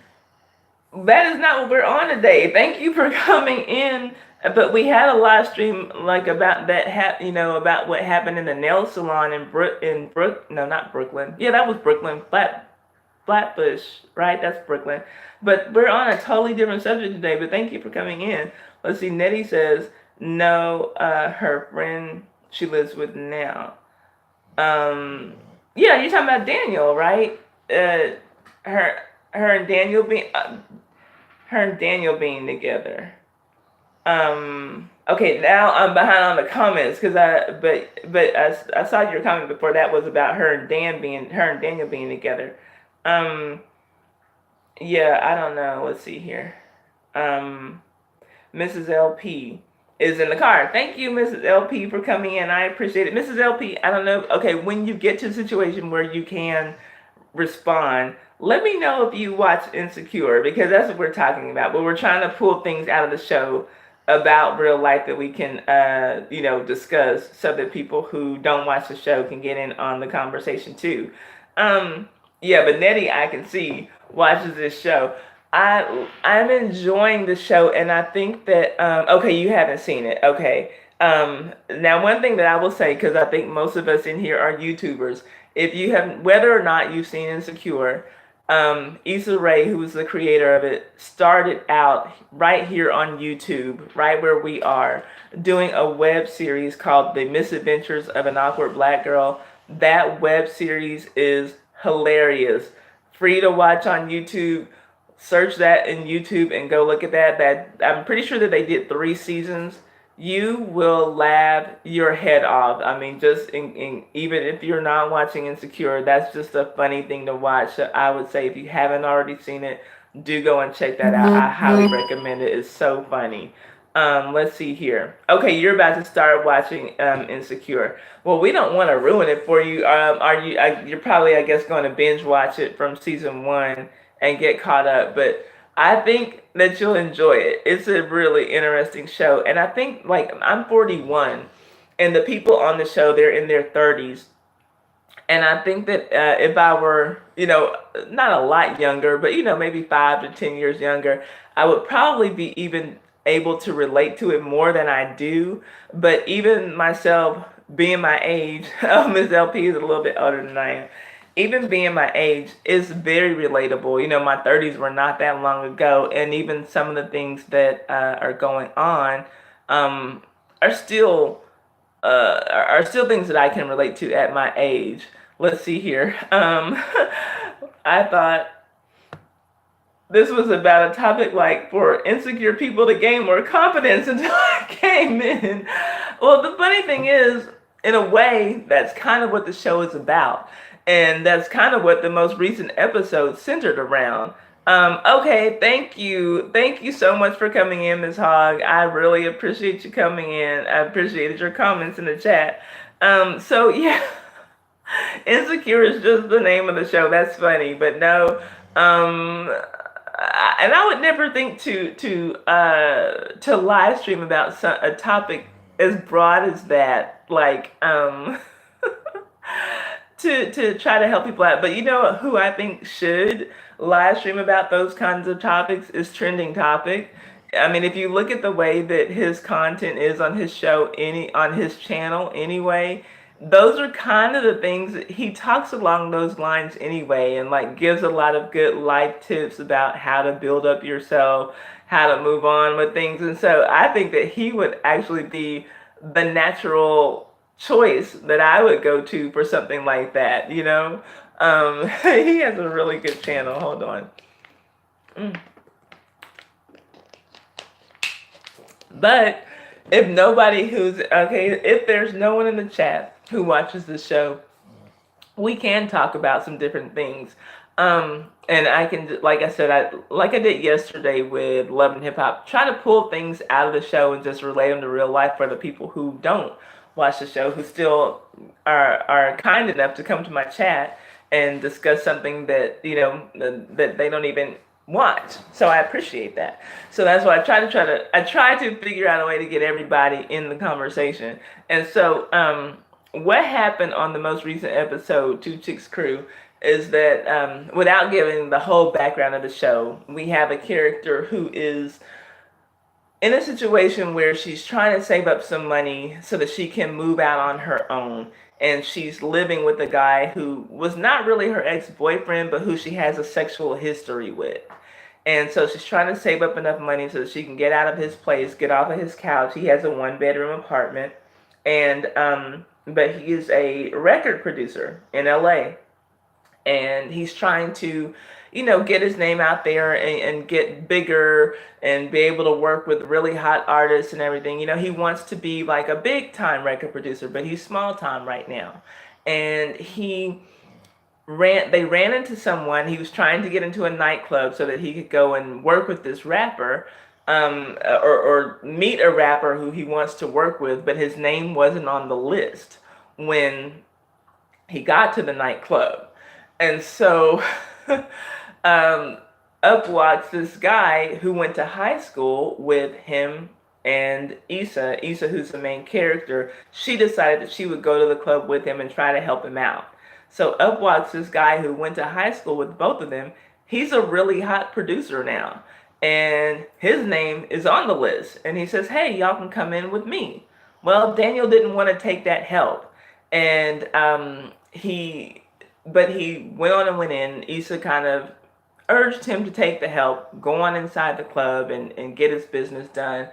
that is not what we're on today. Thank you for coming in. But we had a live stream like about that about what happened in the nail salon no, not Brooklyn. Yeah, that was Brooklyn. Flatbush, right? That's Brooklyn. But we're on a totally different subject today. But thank you for coming in. Let's see. Nettie says no. Her friend she lives with now. Yeah, you're talking about Daniel, right? Her and Daniel being together. Okay, now I'm behind on the comments because I saw your comment before that was about her and Daniel being together. Yeah, I don't know. Let's see here. Mrs. LP is in the car. Thank you, Mrs. LP, for coming in. I appreciate it. Mrs. LP, I don't know. Okay, when you get to a situation where you can respond, let me know if you watch Insecure because that's what we're talking about. But we're trying to pull things out of the show about real life that we can, discuss so that people who don't watch the show can get in on the conversation too. Yeah, but Nettie, I can see, watches this show. I'm enjoying the show, and I think that okay, you haven't seen it. Okay. Now one thing that I will say, because I think most of us in here are YouTubers, if you have, whether or not you've seen Insecure, Issa Rae, who was the creator of it, started out right here on YouTube, right where we are, doing a web series called The Misadventures of an Awkward Black Girl. That web series is hilarious. Free to watch on YouTube. Search that in YouTube and go look at that. I'm pretty sure that they did 3 seasons. You will laugh your head off. I mean, just even if you're not watching Insecure, that's just a funny thing to watch. So I would say if you haven't already seen it, do go and check that out. I highly recommend it. It's so funny. Let's see here. Okay, you're about to start watching Insecure. Well, we don't want to ruin it for you. You're probably, I guess, going to binge watch it from season 1 and get caught up. But I think that you'll enjoy it. It's a really interesting show. And I think, like, I'm 41, and the people on the show, they're in their 30s. And I think that if I were, not a lot younger, but, maybe 5 to 10 years younger, I would probably be even able to relate to it more than I do. But even myself, being my age, Ms. LP is a little bit older than I am. Even being my age is very relatable. My 30s were not that long ago, and even some of the things that are going on are still things that I can relate to at my age. Let's see here. I thought this was about a topic like for insecure people to gain more confidence until I came in. Well, the funny thing is, in a way, that's kind of what the show is about. And that's kind of what the most recent episode centered around. Okay, thank you. Thank you so much for coming in, Ms. Hogg. I really appreciate you coming in. I appreciated your comments in the chat. So yeah, Insecure is just the name of the show. That's funny, but no. And I would never think to live stream about a topic as broad as that. Like to try to help people out. But you know who I think should live stream about those kinds of topics is Trending Topic. I mean, if you look at the way that his content is on his show, on his channel anyway, those are kind of the things that he talks along those lines anyway, and like gives a lot of good life tips about how to build up yourself, how to move on with things. And so I think that he would actually be the natural choice that I would go to for something like that, you know? He has a really good channel. Hold on. Mm. But if nobody who's okay, if there's no one in the chat who watches the show, we can talk about some different things. And I can, like I said, like I did yesterday with Love and Hip Hop, try to pull things out of the show and just relate them to real life for the people who don't watch the show, who still are kind enough to come to my chat and discuss something that that they don't even watch. So I appreciate that. So that's why I try to figure out a way to get everybody in the conversation. And so what happened on the most recent episode, Two Chicks Crew, is that without giving the whole background of the show, we have a character who is in a situation where she's trying to save up some money so that she can move out on her own. And she's living with a guy who was not really her ex-boyfriend, but who she has a sexual history with. And so she's trying to save up enough money so that she can get out of his place, get off of his couch. He has a one-bedroom apartment. And but he is a record producer in LA. And he's trying to get his name out there and get bigger and be able to work with really hot artists and everything. He wants to be like a big time record producer, but he's small time right now. And they ran into someone. He was trying to get into a nightclub so that he could go and work with this rapper, or meet a rapper who he wants to work with, but his name wasn't on the list when he got to the nightclub. And so up walks this guy who went to high school with him and Issa, who's the main character. She decided that she would go to the club with him and try to help him out. So up walks this guy who went to high school with both of them. He's a really hot producer now. And his name is on the list. And he says, hey, y'all can come in with me. Well, Daniel didn't want to take that help. And he went on and went in. Issa kind of urged him to take the help, go on inside the club and get his business done.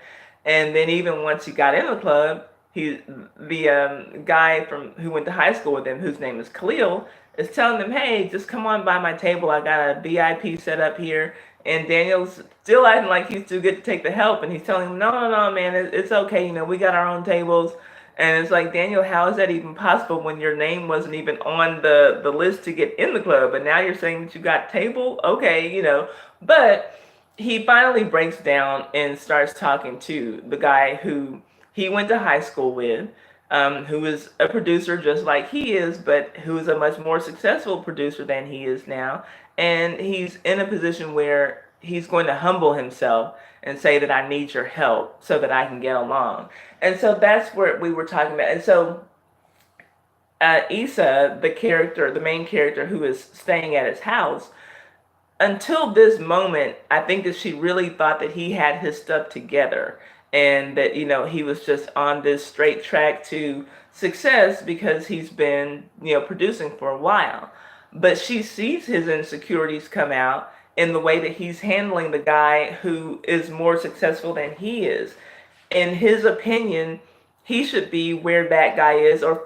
And then even once he got in the club, the guy who went to high school with him, whose name is Khalil, is telling them, hey, just come on by my table. I got a VIP set up here. And Daniel's still acting like he's too good to take the help. And he's telling him, no, man, it's okay. We got our own tables. And it's like, Daniel, how is that even possible when your name wasn't even on the list to get in the club? But now you're saying that you got table? Okay, But he finally breaks down and starts talking to the guy who he went to high school with, who is a producer just like he is, but who is a much more successful producer than he is now. And he's in a position where he's going to humble himself and say that I need your help so that I can get along. And so that's what we were talking about. And so Issa, the main character who is staying at his house, until this moment, I think that she really thought that he had his stuff together and that, he was just on this straight track to success because he's been, producing for a while. But she sees his insecurities come out in the way that he's handling the guy who is more successful than he is. In his opinion, he should be where that guy is or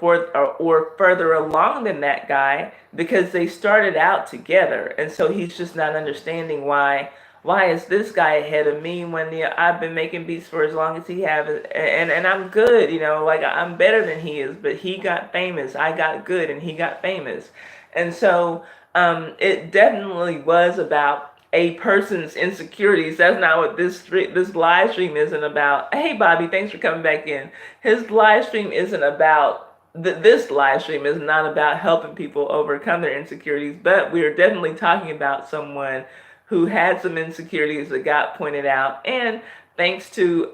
further along than that guy because they started out together. And so he's just not understanding why is this guy ahead of me when I've been making beats for as long as he has, and I'm good, like I'm better than he is, but he got famous, I got good, and he got famous. And so it definitely was about a person's insecurities. That's not what this live stream isn't about. Hey, Bobby, thanks for coming back in. His live stream isn't about this live stream is not about helping people overcome their insecurities, but we are definitely talking about someone who had some insecurities that got pointed out, and thanks to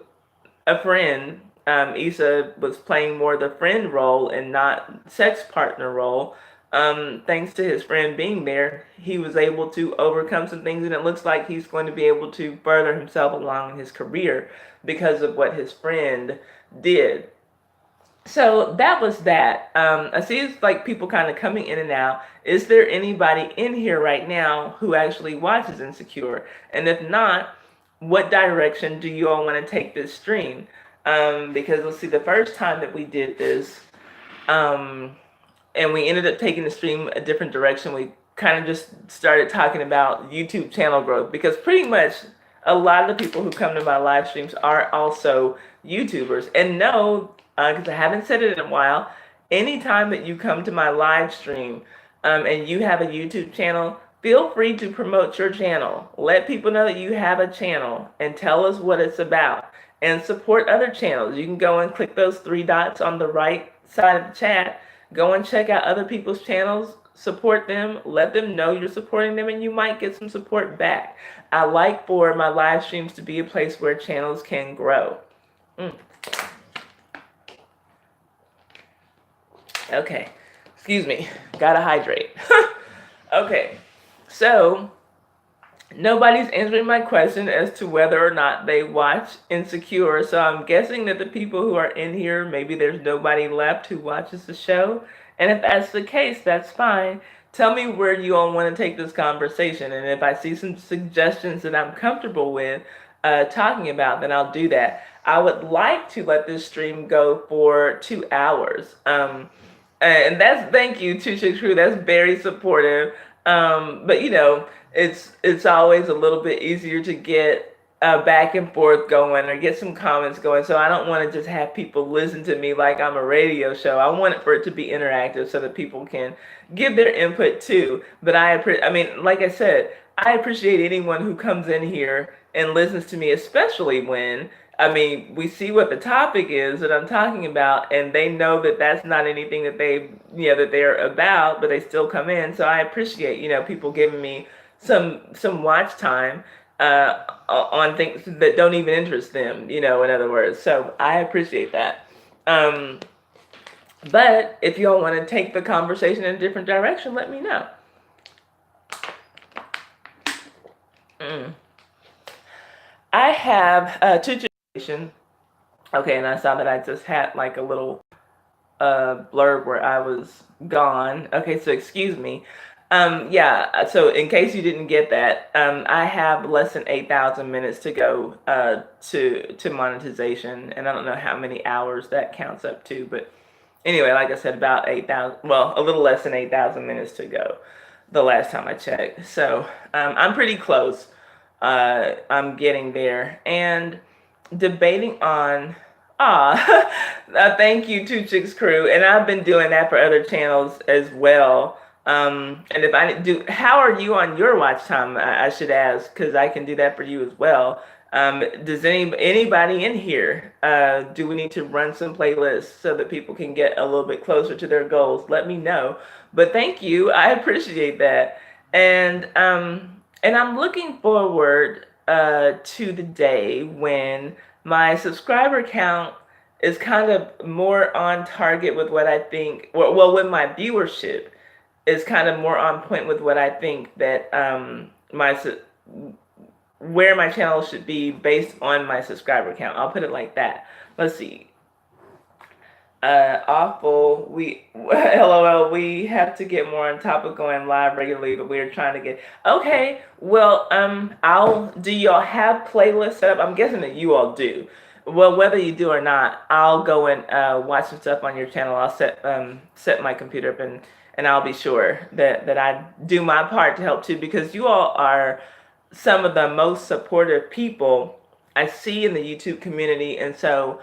a friend, Issa was playing more the friend role and not sex partner role. Thanks to his friend being there, he was able to overcome some things, and it looks like he's going to be able to further himself along in his career because of what his friend did. So that was that. I see it's like people kind of coming in and out. Is there anybody in here right now who actually watches Insecure? And if not, what direction do you all want to take this stream? Because let's see, the first time that we did this, um, and we ended up taking the stream a different direction. We kind of just started talking about YouTube channel growth, because pretty much a lot of the people who come to my live streams are also YouTubers. And no, because I haven't said it in a while, anytime that you come to my live stream and you have a YouTube channel, feel free to promote your channel. Let people know that you have a channel and tell us what it's about, and support other channels. You can go and click those three dots on the right side of the chat. Go and check out other people's channels, support them, let them know you're supporting them, and you might get some support back. I like for my live streams to be a place where channels can grow. Okay, excuse me, gotta hydrate. Okay, so nobody's answering my question as to whether or not they watch Insecure, so I'm guessing that the people who are in here, maybe there's nobody left who watches the show, and if that's the case, that's fine. Tell me where you all want to take this conversation, and if I see some suggestions that I'm comfortable with talking about, then I'll do that. I would like to let this stream go for 2 hours. And that's, thank you, 26 Crew. That's very supportive. But you know, it's always a little bit easier to get back and forth going or get some comments going. So I don't want to just have people listen to me like I'm a radio show. I want it for it to be interactive so that people can give their input too. But I mean, like I said, I appreciate anyone who comes in here and listens to me, especially when, I mean, we see what the topic is that I'm talking about, and they know that that's not anything that that they're about, but they still come in. So I appreciate, people giving me some watch time on things that don't even interest them, in other words. So I appreciate that. But if y'all want to take the conversation in a different direction, let me know. I have two. Okay, and I saw that I just had like a little blurb where I was gone. Okay, so excuse me. Yeah, so in case you didn't get that, I have less than 8,000 minutes to go to monetization, and I don't know how many hours that counts up to, but anyway, like I said, about 8,000, well, a little less than 8,000 minutes to go the last time I checked. So I'm pretty close. I'm getting there, and debating on thank you, 26 Crew, and I've been doing that for other channels as well. And if I do, how are you on your watch time? I should ask, because I can do that for you as well. Does anybody in here, do we need to run some playlists so that people can get a little bit closer to their goals? Let me know. But thank you, I appreciate that. And I'm looking forward to the day when my subscriber count is kind of more on target with what I think, well, when my viewership is kind of more on point with what I think that where my channel should be based on my subscriber count. I'll put it like that. Let's see. Awful. LOL, we have to get more on top of going live regularly, but we're trying to get, okay, well, do y'all have playlists set up? I'm guessing that you all do. Well, whether you do or not, I'll go and watch some stuff on your channel. I'll set my computer up, and I'll be sure that I do my part to help too, because you all are some of the most supportive people I see in the YouTube community, and so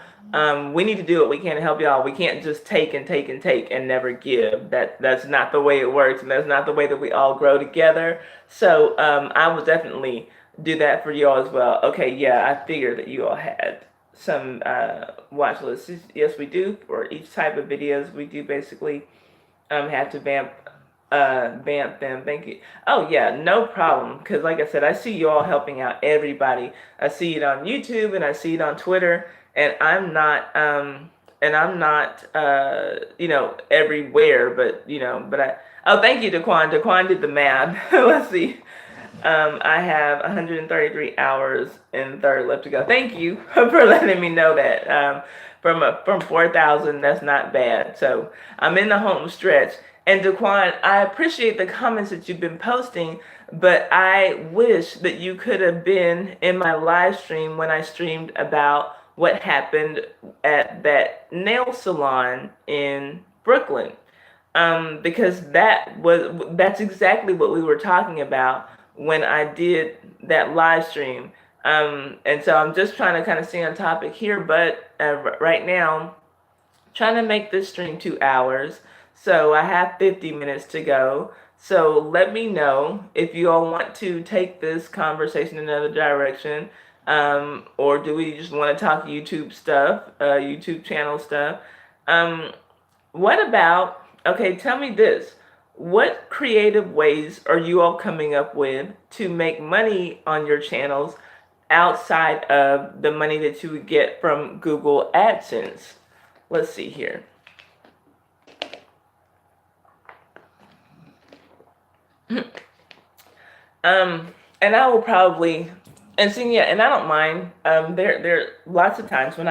we need to do what we can to help y'all. We can't just take and take and take and never give. That's not the way it works, and that's not the way that we all grow together. So I will definitely do that for y'all as well. Okay, yeah, I figured that you all had watch lists. Yes, we do. For each type of videos, we do basically have to vamp them. Thank you. Oh yeah, no problem. Because like I said, I see you all helping out everybody. I see it on YouTube and I see it on Twitter, and I'm not everywhere, but I. Oh, thank you, Daquan. Daquan did the math. Let's see. I have 133 hours and third left to go. Thank you for letting me know that. From 4,000, that's not bad. So I'm in the home stretch. And Daquan, I appreciate the comments that you've been posting, but I wish that you could have been in my live stream when I streamed about what happened at that nail salon in Brooklyn. Because that's exactly what we were talking about when I did that live stream. And so I'm just trying to kind of stay on topic here, but right now, trying to make this stream 2 hours. So I have 50 minutes to go. So let me know if you all want to take this conversation in another direction, or do we just want to talk YouTube stuff, YouTube channel stuff? What about, okay, tell me this. What creative ways are you all coming up with to make money on your channels outside of the money that you would get from Google AdSense? Let's see here. And I will probably, and see, yeah, and I don't mind. There are lots of times when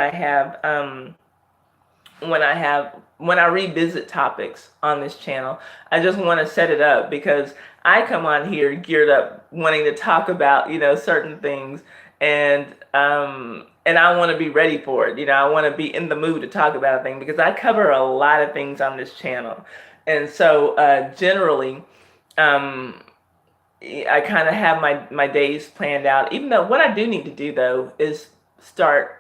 when I revisit topics on this channel, I just want to set it up because I come on here geared up, wanting to talk about certain things, and I want to be ready for it. I want to be in the mood to talk about a thing because I cover a lot of things on this channel, and so generally, I kind of have my days planned out. Even though what I do need to do though is start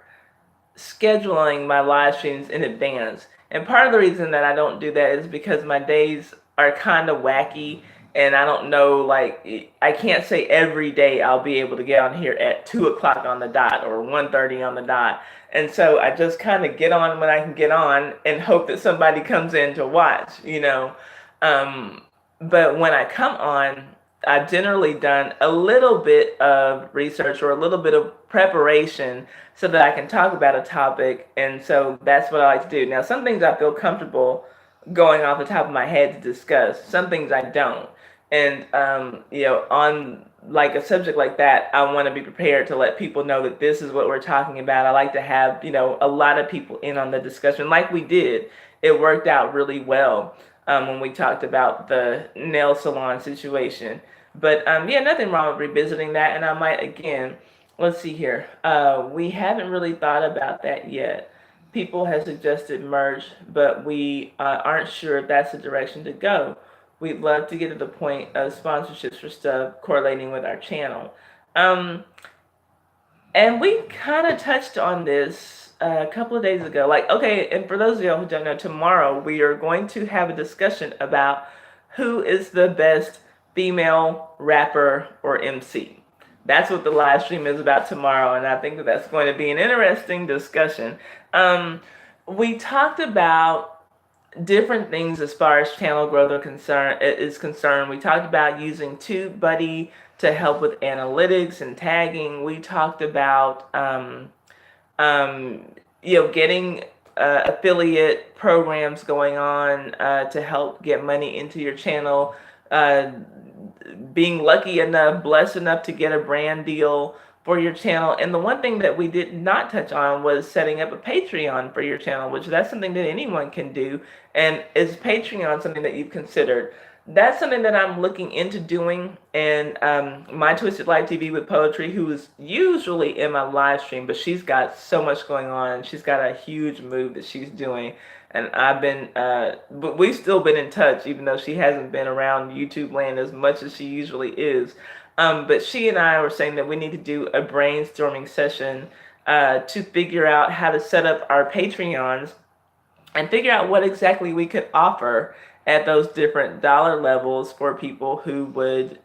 scheduling my live streams in advance. And part of the reason that I don't do that is because my days are kind of wacky, and I don't know, like, I can't say every day I'll be able to get on here at 2 o'clock on the dot or 1:30 on the dot. And so I just kind of get on when I can get on and hope that somebody comes in to watch. But when I come on, I've generally done a little bit of research or a little bit of preparation so that I can talk about a topic. And so that's what I like to do. Now, some things I feel comfortable going off the top of my head to discuss. Some things I don't. And, on like a subject like that, I want to be prepared to let people know that this is what we're talking about. I like to have, a lot of people in on the discussion like we did. It worked out really well. When we talked about the nail salon situation. But yeah, nothing wrong with revisiting that. And I might, again, let's see here. We haven't really thought about that yet. People have suggested merch, but we aren't sure if that's the direction to go. We'd love to get to the point of sponsorships for stuff correlating with our channel. And we kind of touched on this a couple of days ago. Like, okay, and for those of y'all who don't know, tomorrow we are going to have a discussion about who is the best female rapper or MC. That's what the live stream is about tomorrow, and I think that that's going to be an interesting discussion. We talked about different things as far as channel growth is concerned. We talked about using TubeBuddy to help with analytics and tagging. We talked about getting affiliate programs going on to help get money into your channel, being lucky enough, blessed enough to get a brand deal for your channel. And the one thing that we did not touch on was setting up a Patreon for your channel, which that's something that anyone can do. And is Patreon something that you've considered? That's something that I'm looking into doing. And my Twisted Life TV with Poetry, who is usually in my live stream, but she's got so much going on. She's got a huge move that she's doing. And but we've still been in touch, even though she hasn't been around YouTube land as much as she usually is. But she and I were saying that we need to do a brainstorming session to figure out how to set up our Patreons and figure out what exactly we could offer at those different dollar levels for people who would,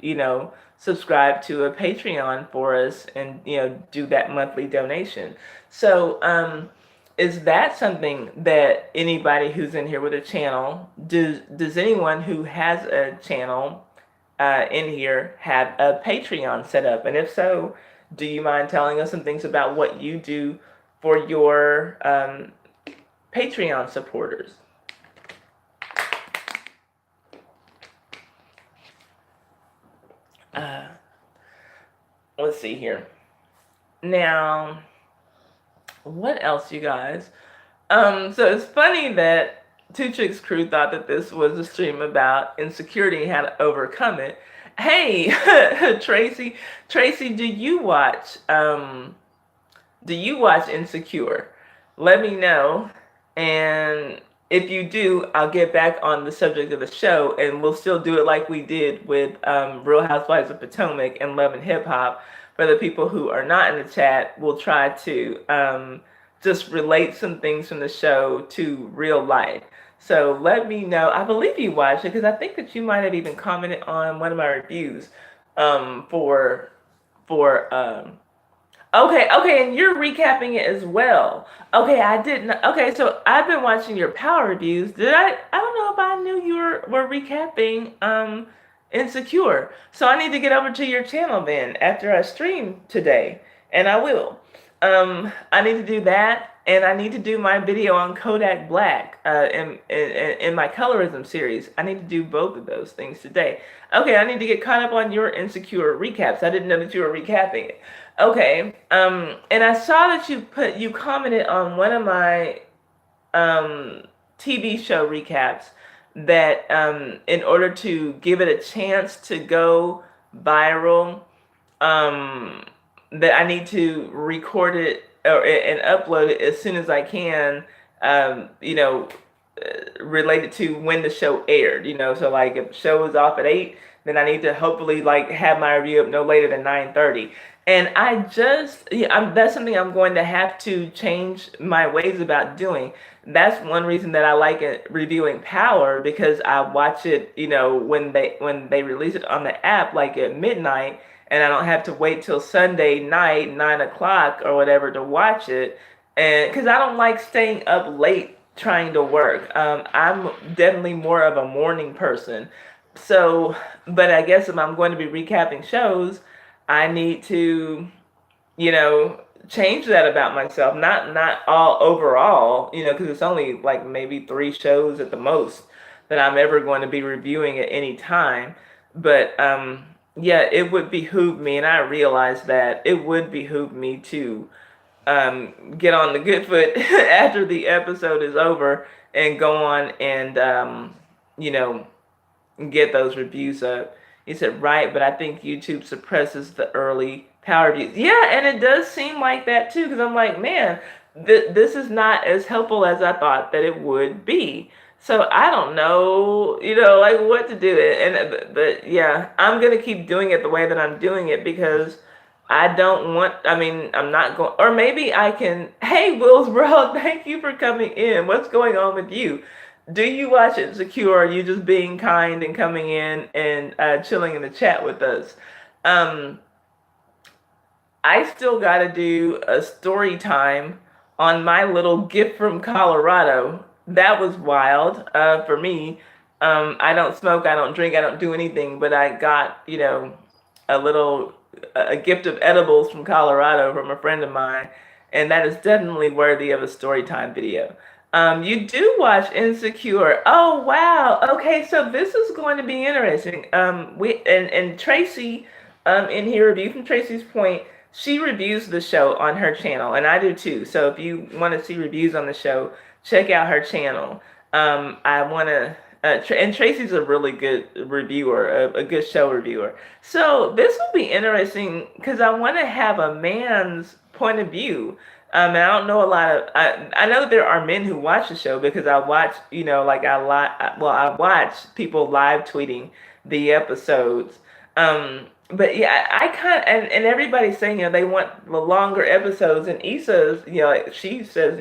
subscribe to a Patreon for us and, do that monthly donation. So, is that something that anybody who's in here with a channel, does anyone who has a channel in here have a Patreon set up? And if so, do you mind telling us some things about what you do for your Patreon supporters? Let's see here. Now, what else, you guys? So it's funny that Two Chicks Crew thought that this was a stream about insecurity and how to overcome it. Hey, Tracy, do you watch Insecure? Let me know. And if you do, I'll get back on the subject of the show, and we'll still do it like we did with Real Housewives of Potomac and Love and Hip Hop. For the people who are not in the chat, we'll try to just relate some things from the show to real life. So let me know. I believe you watched it because I think that you might have even commented on one of my reviews for okay, and you're recapping it as well. Okay, I didn't. Okay, so I've been watching your power reviews. I don't know if I knew you were recapping Insecure. So I need to get over to your channel then after I stream today, and I will. I need to do that, and I need to do my video on Kodak Black in my colorism series. I need to do both of those things today. Okay, I need to get caught up on your Insecure recaps. I didn't know that you were recapping it. Okay, and I saw that you commented on one of my TV show recaps that in order to give it a chance to go viral, that I need to record it and upload it as soon as I can, related to when the show aired, so like if the show is off at 8, then I need to hopefully like have my review up no later than 9:30. And that's something I'm going to have to change my ways about doing. That's one reason that I like it, reviewing Power, because I watch it, when they release it on the app, like at midnight, and I don't have to wait till Sunday night, 9 o'clock or whatever, to watch it. And because I don't like staying up late trying to work. I'm definitely more of a morning person. So, but I guess if I'm going to be recapping shows, I need to, change that about myself. Not all overall, because it's only like maybe 3 shows at the most that I'm ever going to be reviewing at any time. But yeah, it would behoove me, and I realize that it would behoove me to get on the good foot after the episode is over and go on and get those reviews up. He said, right, but I think YouTube suppresses the early power reviews. Yeah, and it does seem like that too, because I'm like, man, this is not as helpful as I thought that it would be. So I don't know, like what to do. But yeah, I'm going to keep doing it the way that I'm doing it, because I'm not going, or maybe I can, hey, Will's World, thank you for coming in. What's going on with you? Do you watch Insecure, or are you just being kind and coming in and chilling in the chat with us? I still got to do a story time on my little gift from Colorado. That was wild for me. I don't smoke, I don't drink, I don't do anything, but I got, a gift of edibles from Colorado from a friend of mine, and that is definitely worthy of a story time video. You do watch Insecure. Oh wow. Okay, so this is going to be interesting. And Tracy, in here, review from Tracy's Point, she reviews the show on her channel, and I do too. So if you want to see reviews on the show, check out her channel. I want to, and Tracy's a really good reviewer, a good show reviewer. So this will be interesting because I want to have a man's point of view. And I don't know a lot of, I know that there are men who watch the show, because I watch, I watch people live tweeting the episodes. But yeah, I kind of, and everybody's saying, they want the longer episodes, and Issa's, she says,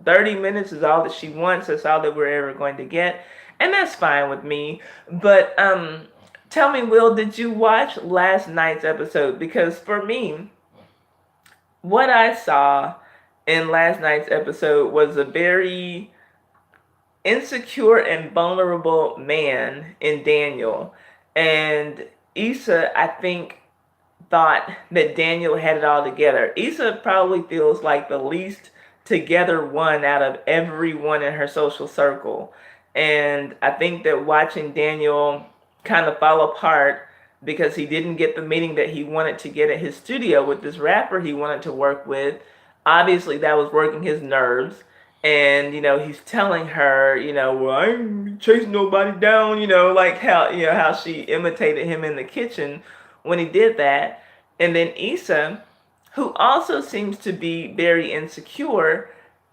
30 minutes is all that she wants. That's all that we're ever going to get. And that's fine with me. But tell me, Will, did you watch last night's episode? Because for me, what I saw in last night's episode was a very insecure and vulnerable man in Daniel. And Issa, I think, thought that Daniel had it all together. Issa probably feels like the least together one out of everyone in her social circle. And I think that watching Daniel kind of fall apart because he didn't get the meeting that he wanted to get at his studio with this rapper he wanted to work with, obviously that was working his nerves. And he's telling her, well, I ain't chasing nobody down, like how she imitated him in the kitchen when he did that. And then Issa, who also seems to be very insecure,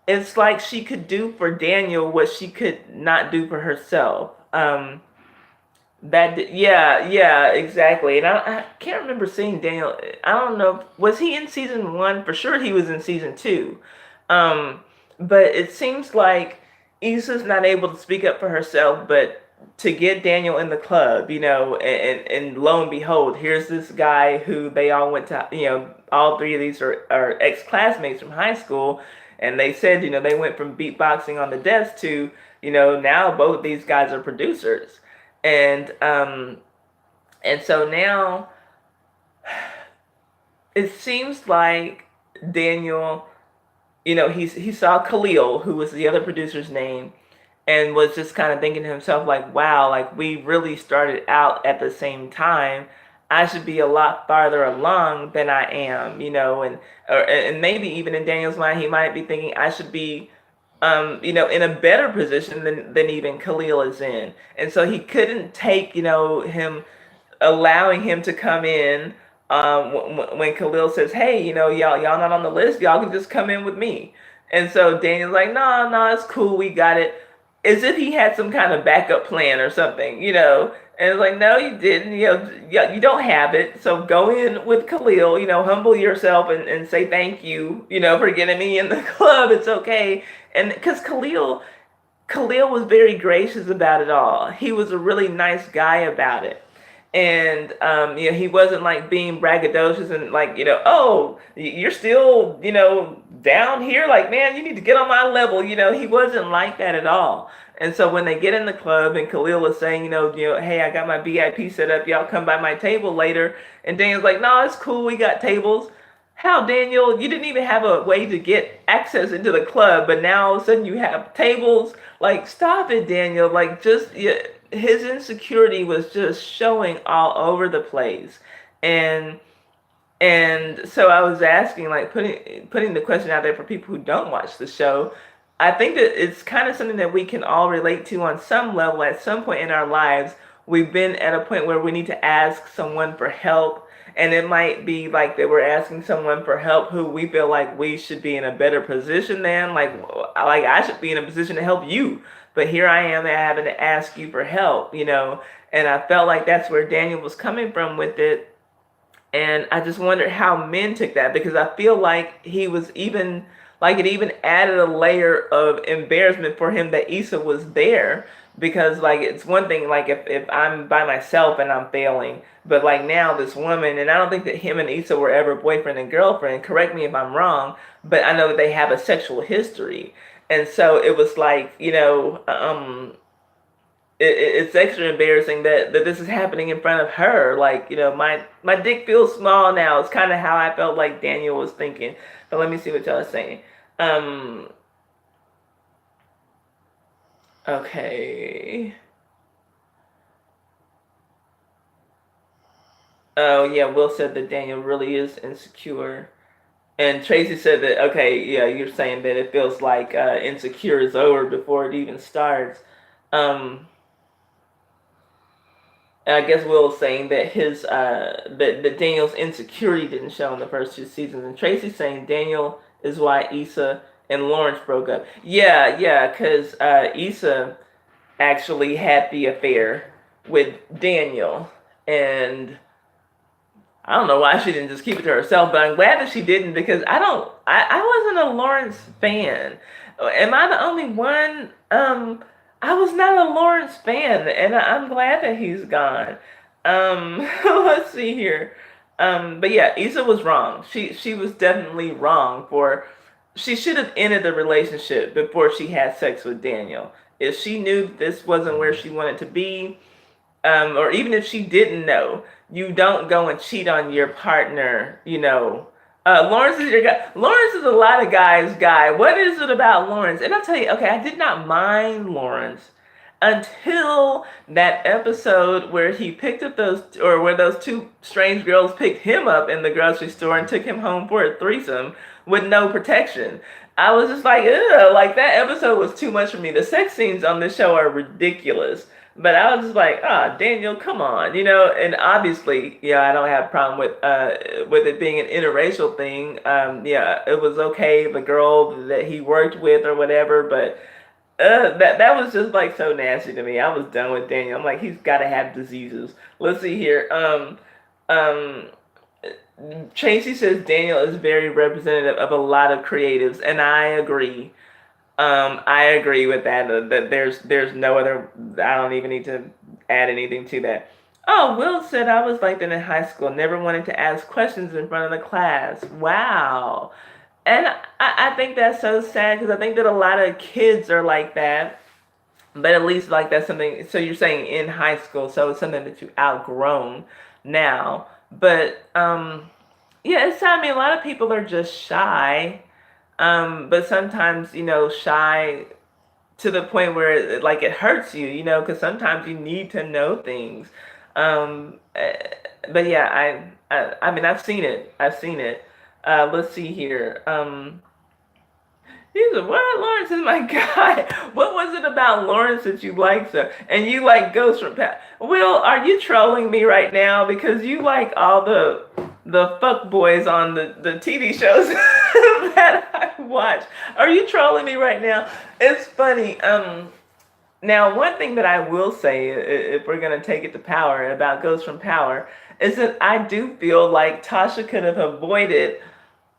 it's like she could do for Daniel what she could not do for herself. Yeah, exactly. And I can't remember seeing Daniel. I don't know. Was he in season one? For sure, he was in season two. Um, but it seems like Issa's not able to speak up for herself, but to get Daniel in the club, and lo and behold, here's this guy who they all went to, all three of these are ex classmates from high school, and they said, they went from beatboxing on the desk to, now both of these guys are producers. And so now it seems like Daniel, he saw Khalil, who was the other producer's name, and was just kind of thinking to himself, like, wow, like we really started out at the same time. I should be a lot farther along than I am, and maybe even in Daniel's mind, he might be thinking I should be in a better position than even Khalil is in. And so he couldn't take, him allowing him to come in when Khalil says, "Hey, y'all not on the list. Y'all can just come in with me." And so Daniel's like, "No, no, it's cool. We got it." As if he had some kind of backup plan or something, And it's like, no, you didn't. You don't have it. So go in with Khalil. Humble yourself and say thank you. For getting me in the club. It's okay. And because Khalil was very gracious about it all. He was a really nice guy about it. And he wasn't like being braggadocious and like, oh, you're still, down here. Like, man, you need to get on my level. He wasn't like that at all. And so when they get in the club and Khalil is saying, hey, I got my VIP set up. Y'all come by my table later. And Daniel's like, no, it's cool. We got tables. How, Daniel? You didn't even have a way to get access into the club, but now all of a sudden you have tables. Like, stop it, Daniel. Like, just his insecurity was just showing all over the place, and so I was asking, like, putting the question out there for people who don't watch the show. I think that it's kind of something that we can all relate to on some level. At some point in our lives, we've been at a point where we need to ask someone for help. And it might be like that we're asking someone for help who we feel like we should be in a better position than. Like I should be in a position to help you. But here I am having to ask you for help, And I felt like that's where Daniel was coming from with it. And I just wondered how men took that, because I feel like he was even, like it even added a layer of embarrassment for him that Issa was there. Because like it's one thing like if I'm by myself and I'm failing, but like now this woman, and I don't think that him and Issa were ever boyfriend and girlfriend, correct me if I'm wrong, but I know that they have a sexual history. And so it was like, it's extra embarrassing that this is happening in front of her. Like, my dick feels small now. It's kind of how I felt like Daniel was thinking. But let me see what y'all are saying. Okay. Oh, yeah, Will said that Daniel really is insecure. And Tracy said that, okay, yeah, you're saying that it feels like insecure is over before it even starts. And I guess Will was saying that that Daniel's insecurity didn't show in the first two seasons, and Tracy's saying Daniel is why Issa and Lawrence broke up. Yeah, because Issa actually had the affair with Daniel, and I don't know why she didn't just keep it to herself, but I'm glad that she didn't, because I wasn't a Lawrence fan. Am I the only one? I was not a Lawrence fan, and I'm glad that he's gone. Let's see here. But yeah, Issa was wrong. She was definitely wrong for. She should have ended the relationship before she had sex with Daniel. If she knew this wasn't where she wanted to be, or even if she didn't know, you don't go and cheat on your partner. Lawrence is your guy. Lawrence is a lot of guys' guy. What is it about Lawrence? And I'll tell you, okay, I did not mind Lawrence until that episode where he picked up where those two strange girls picked him up in the grocery store and took him home for a threesome with no protection. I was just like, ugh, like that episode was too much for me. The sex scenes on this show are ridiculous. But I was just like, Daniel, come on, and obviously, yeah, I don't have a problem with it being an interracial thing. Yeah, it was okay, the girl that he worked with or whatever, but that was just like so nasty to me. I was done with Daniel. I'm like, he's got to have diseases. Let's see here. Um, Tracy says Daniel is very representative of a lot of creatives, and I agree. I agree with that. That there's no other. I don't even need to add anything to that. Oh, Will said I was like that in high school. Never wanted to ask questions in front of the class. Wow. And I think that's so sad because I think that a lot of kids are like that. But at least like that's something. So you're saying in high school, so it's something that you've outgrown now. But yeah, it's sad. I mean, a lot of people are just shy. But sometimes, shy to the point where like it hurts you, because sometimes you need to know things. But yeah, I mean, I've seen it. I've seen it. Let's see here. He's a what? Lawrence is my guy. What was it about Lawrence that you like so? And you like Ghost from Past? Will, are you trolling me right now because you like all the fuck boys on the TV shows that I watch? Are you trolling me right now? It's funny. Now one thing that I will say, if we're gonna take it to Power about Ghost from Power, is that I do feel like Tasha could have avoided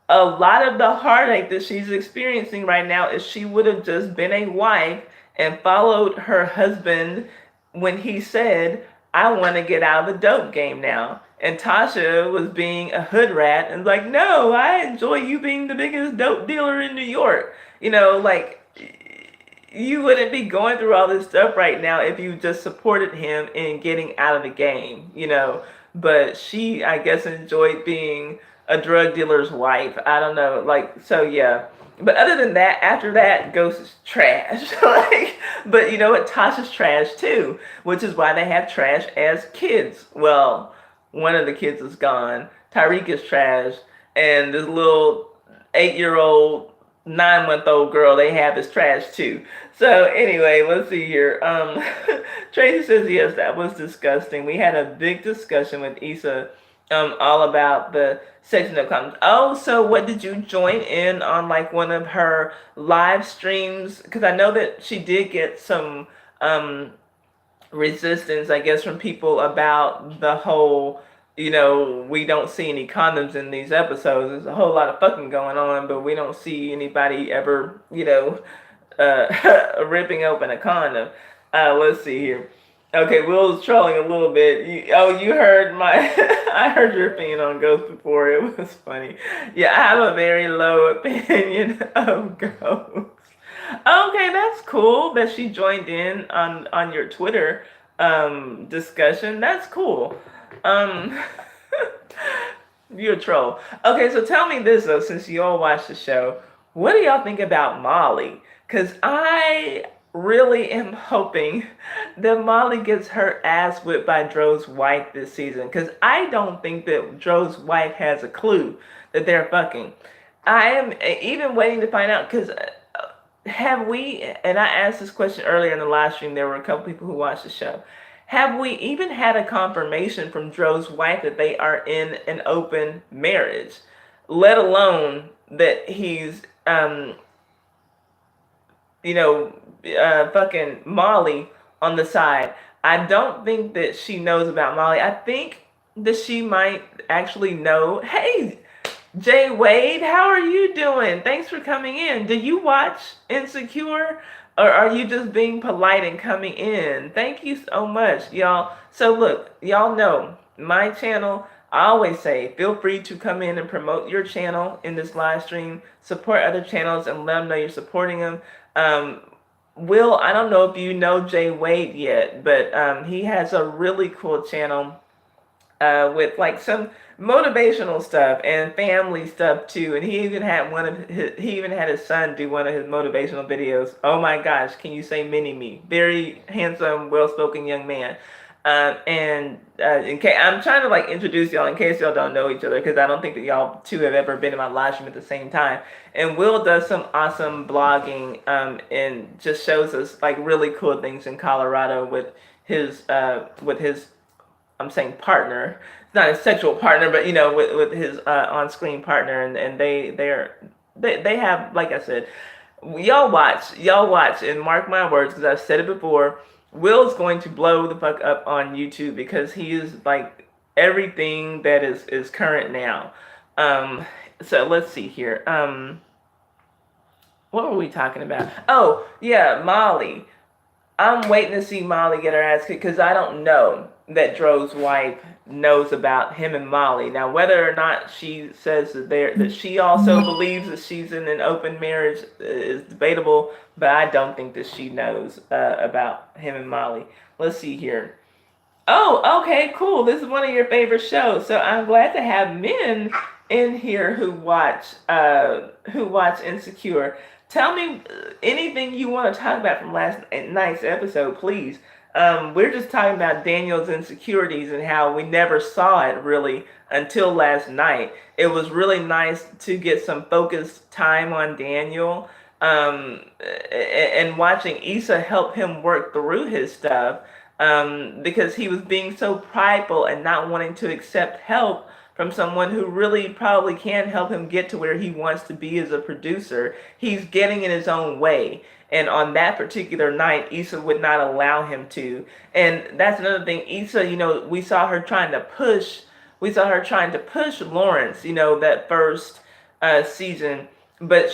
a lot of the heartache that she's experiencing right now if she would have just been a wife and followed her husband when he said, I want to get out of the dope game now. And Tasha was being a hood rat and like, no, I enjoy you being the biggest dope dealer in New York. Like you wouldn't be going through all this stuff right now if you just supported him in getting out of the game. But she, I guess, enjoyed being a drug dealer's wife. I don't know. So yeah. But other than that, after that, Ghost is trash. But you know what? Tasha's trash too, which is why they have trash as kids. Well, one of the kids is gone. Tyreek is trash, and this little 8-year-old, 9-month-old girl they have is trash too. So anyway, let's see here. Tracy says yes, that was disgusting. We had a big discussion with Issa, all about the section of comments. Oh, so what did you join in on like one of her live streams? Because I know that she did get some resistance, I guess, from people about the whole, we don't see any condoms in these episodes. There's a whole lot of fucking going on, but we don't see anybody ever, ripping open a condom. Let's see here. Okay, Will's trolling a little bit. You heard I heard your opinion on Ghost before. It was funny. Yeah, I have a very low opinion of Ghost. Okay, that's cool that she joined in on your Twitter discussion. That's cool. You're a troll. Okay, so tell me this though, since you all watch the show, what do y'all think about Molly? Because I really am hoping that Molly gets her ass whipped by Dro's wife this season. Because I don't think that Dro's wife has a clue that they're fucking. I am even waiting to find out because have we, and I asked this question earlier in the live stream, there were a couple people who watched the show. Have we even had a confirmation from Dro's wife that they are in an open marriage? Let alone that he's, fucking Molly on the side. I don't think that she knows about Molly. I think that she might actually know. Hey, Jay Wade, how are you doing? Thanks for coming in. Did you watch Insecure? Or are you just being polite and coming in? Thank you so much, y'all. So look, y'all know my channel. I always say, feel free to come in and promote your channel in this live stream. Support other channels and let them know you're supporting them. Um, Will, I don't know if you know Jay Wade yet, but he has a really cool channel with like some motivational stuff and family stuff too. And he even had he even had his son do one of his motivational videos. Oh my gosh, can you say mini me? Very handsome, well-spoken young man. And in case I'm trying to like introduce y'all in case y'all don't know each other, because I don't think that y'all two have ever been in my live stream at the same time. And Will does some awesome blogging and just shows us like really cool things in Colorado with his I'm saying partner. It's not a sexual partner, but you know, with his on-screen partner, and they have, like I said, y'all watch, and mark my words, because I've said it before. Will's going to blow the fuck up on YouTube because he is like everything that is current now. So let's see here. What were we talking about? Oh yeah, Molly. I'm waiting to see Molly get her ass kicked because I don't know that Dro's wife knows about him and Molly. Now, whether or not she says that she also believes that she's in an open marriage is debatable, but I don't think that she knows about him and Molly. Let's see here. Oh, okay, cool. This is one of your favorite shows, so I'm glad to have men in here who watch Insecure. Tell me anything you want to talk about from last night's episode, please. We're just talking about Daniel's insecurities and how we never saw it really until last night. It was really nice to get some focused time on Daniel, and watching Issa help him work through his stuff, because he was being so prideful and not wanting to accept help from someone who really probably can help him get to where he wants to be as a producer. He's getting in his own way. And on that particular night, Issa would not allow him to. And that's another thing. Issa, we saw her trying to push. We saw her trying to push Lawrence, that first season. But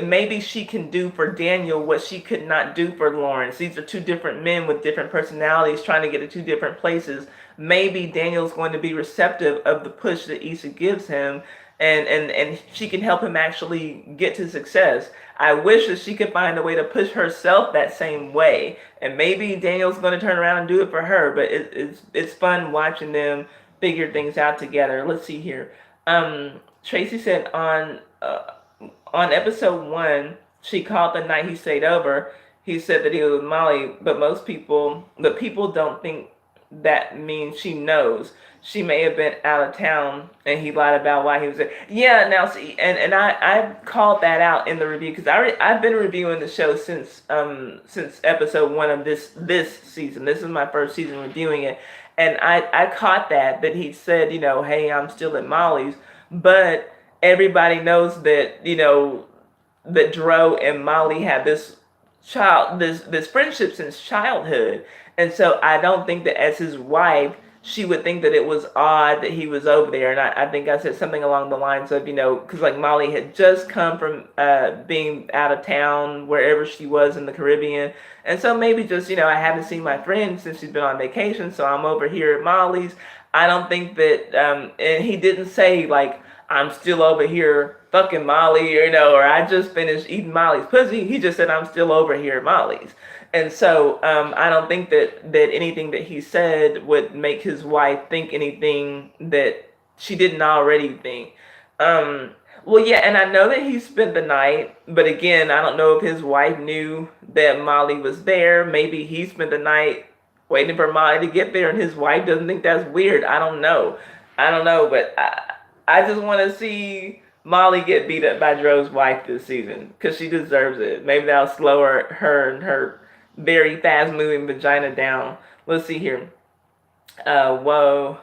maybe she can do for Daniel what she could not do for Lawrence. These are two different men with different personalities trying to get to two different places. Maybe Daniel's going to be receptive of the push that Issa gives him, and she can help him actually get to success. I wish that she could find a way to push herself that same way, and maybe Daniel's going to turn around and do it for her. But it's fun watching them figure things out together. Let's see here. Tracy said on episode 1, she called the night he stayed over. He said that he was with Molly, but people don't think that means she knows. She may have been out of town, and he lied about why he was there. Yeah, now see, and I called that out in the review because I've been reviewing the show since episode 1 of this season. This is my first season reviewing it, and I caught that he said, hey, I'm still at Molly's, but everybody knows that that Dro and Molly have this friendship since childhood. And so I don't think that as his wife, she would think that it was odd that he was over there. And I think I said something along the lines of, because like Molly had just come from being out of town, wherever she was in the Caribbean. And so maybe just, I haven't seen my friend since she's been on vacation, so I'm over here at Molly's. I don't think that, and he didn't say like, I'm still over here fucking Molly, or I just finished eating Molly's pussy. He just said, I'm still over here at Molly's. And so I don't think that anything that he said would make his wife think anything that she didn't already think. Well, yeah, and I know that he spent the night, but again, I don't know if his wife knew that Molly was there. Maybe he spent the night waiting for Molly to get there, and his wife doesn't think that's weird. I don't know, but I just want to see Molly get beat up by Dro's wife this season because she deserves it. Maybe that'll slow her and her very fast-moving vagina down. Let's see here. Whoa.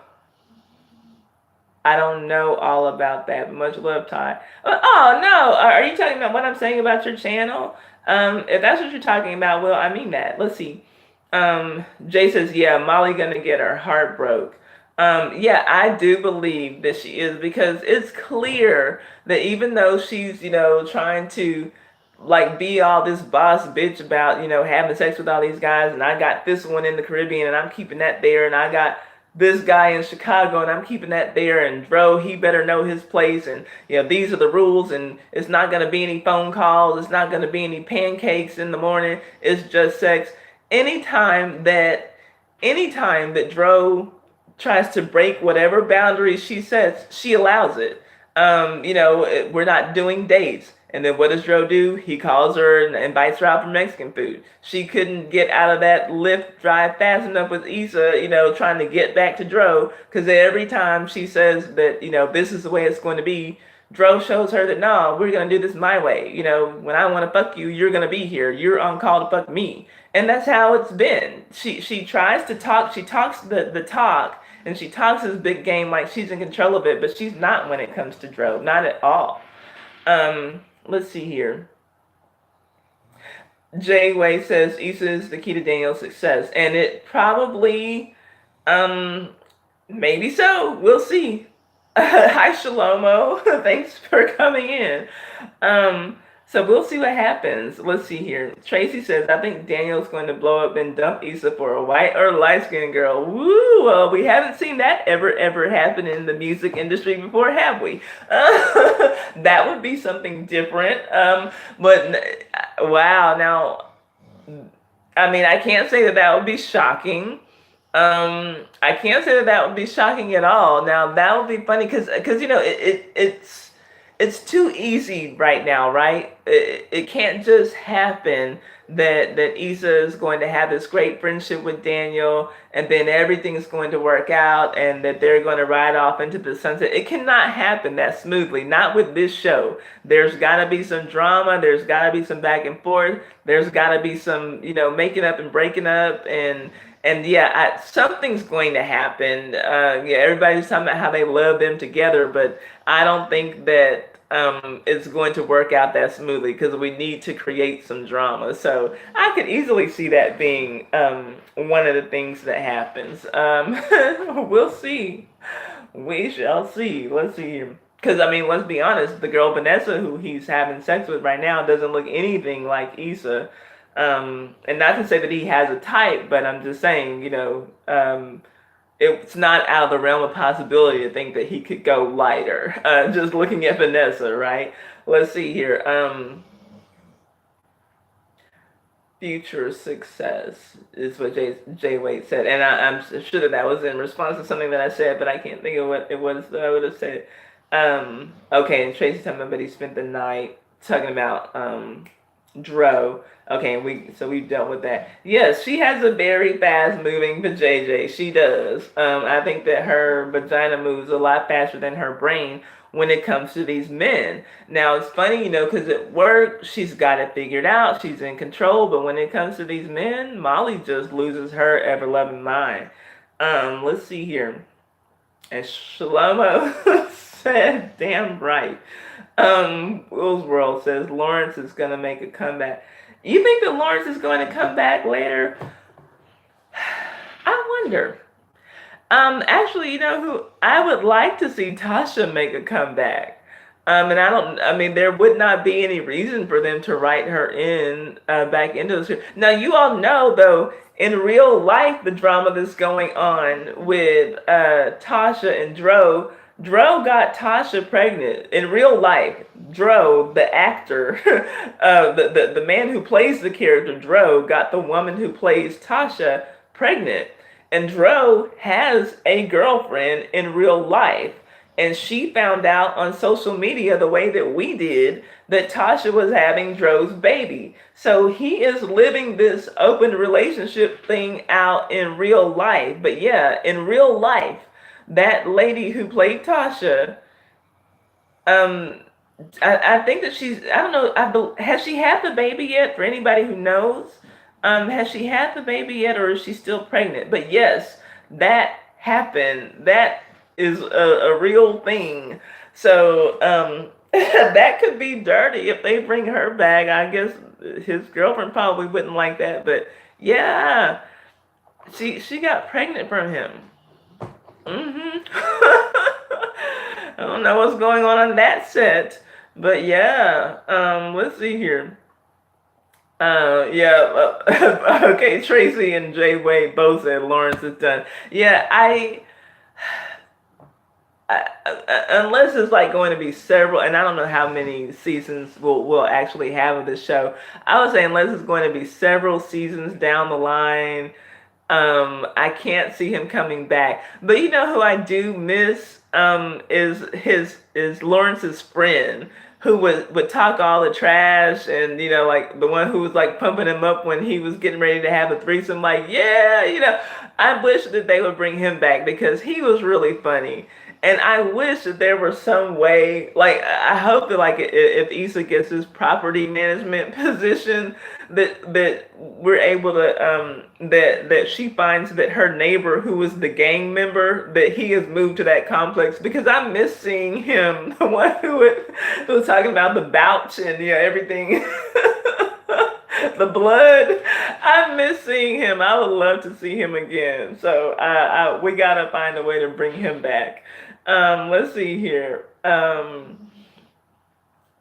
I don't know all about that. Much love, Ty. Oh, no. Are you talking about what I'm saying about your channel? If that's what you're talking about, well, I mean that. Let's see. Jay says, yeah, Molly gonna get her heart broke. Yeah, I do believe that she is, because it's clear that even though she's, trying to like be all this boss bitch about, having sex with all these guys, and I got this one in the Caribbean and I'm keeping that there, and I got this guy in Chicago and I'm keeping that there, and Dro, he better know his place, and these are the rules, and it's not gonna be any phone calls, it's not gonna be any pancakes in the morning, it's just sex. Anytime that Dro tries to break whatever boundaries she sets, she allows it. We're not doing dates. And then what does Dro do? He calls her and invites her out for Mexican food. She couldn't get out of that Lyft drive fast enough with Issa, trying to get back to Dro, because every time she says that, this is the way it's going to be, Dro shows her that, no, we're going to do this my way. When I want to fuck you, you're going to be here. You're on call to fuck me. And that's how it's been. She tries to talk. She talks the talk, and she talks this big game like she's in control of it, but she's not when it comes to Dro. Not at all. Let's see here. Jay Way says Issa is the key to Daniel's success. And it probably, maybe so. We'll see. Hi, Shalomo. Thanks for coming in. So we'll see what happens. Let's see here. Tracy says, I think Daniel's going to blow up and dump Issa for a white or light-skinned girl. Woo! Well, we haven't seen that ever happen in the music industry before, have we? That would be something different. But, wow. Now, I mean, I can't say that would be shocking. I can't say that would be shocking at all. Now, that would be funny because it's too easy right now, right? It can't just happen that Issa is going to have this great friendship with Daniel, and then everything is going to work out, and that they're going to ride off into the sunset. It cannot happen that smoothly, not with this show. There's got to be some drama. There's got to be some back and forth. There's got to be some, making up and breaking up, and yeah, something's going to happen. Everybody's talking about how they love them together, but I don't think that it's going to work out that smoothly, because we need to create some drama. So I could easily see that being one of the things that happens. We'll see. We shall see. Let's see. Because, let's be honest, the girl Vanessa who he's having sex with right now doesn't look anything like Issa. And not to say that he has a type, but I'm just saying, it's not out of the realm of possibility to think that he could go lighter. Just looking at Vanessa, right? Let's see here. Future success is what Jay Wade said. And I'm sure that was in response to something that I said, but I can't think of what it was that I would have said. Okay, and Tracy's talking about he spent the night talking about Dro. Okay, we've dealt with that. Yes, she has a very fast moving vajayjay. She does. I think that her vagina moves a lot faster than her brain when it comes to these men. Now it's funny, because at work she's got it figured out. She's in control, but when it comes to these men, Molly just loses her ever loving mind. Let's see here. And Shlomo said, "Damn right." Will's World says Lawrence is gonna make a comeback. You think that Lawrence is going to come back later? I wonder. Actually, who I would like to see Tasha make a comeback. And there would not be any reason for them to write her in back into the script. Now, you all know, though, in real life, the drama that's going on with Tasha and Dro got Tasha pregnant. In real life, Dro, the actor, the man who plays the character Dro, got the woman who plays Tasha pregnant. And Dro has a girlfriend in real life. And she found out on social media, the way that we did, that Tasha was having Dro's baby. So he is living this open relationship thing out in real life. But yeah, in real life, that lady who played Tasha, I think that I don't know, has she had the baby yet, for anybody who knows? Has she had the baby yet, or is she still pregnant? But yes, that happened. That is a real thing. So, that could be dirty if they bring her back. I guess his girlfriend probably wouldn't like that, but yeah, she got pregnant from him. I don't know what's going on that set, but yeah. Let's see here. Yeah. Okay, Tracy and Jay Wade both said Lawrence is done. Yeah, unless it's like going to be several, and I don't know how many seasons we'll actually have of this show. I would say unless it's going to be several seasons down the line, I can't see him coming back. But you know who I do miss is Lawrence's friend who would talk all the trash, and like the one who was like pumping him up when he was getting ready to have a threesome. Like, yeah, I wish that they would bring him back because he was really funny. And I wish that there was some way, like I hope that like if Issa gets his property management position, that we're able to that she finds that her neighbor who was the gang member, that he has moved to that complex, because I miss seeing him, the one who was talking about the bouch and everything. The blood. I miss seeing him. I would love to see him again. So we gotta find a way to bring him back. Let's see here.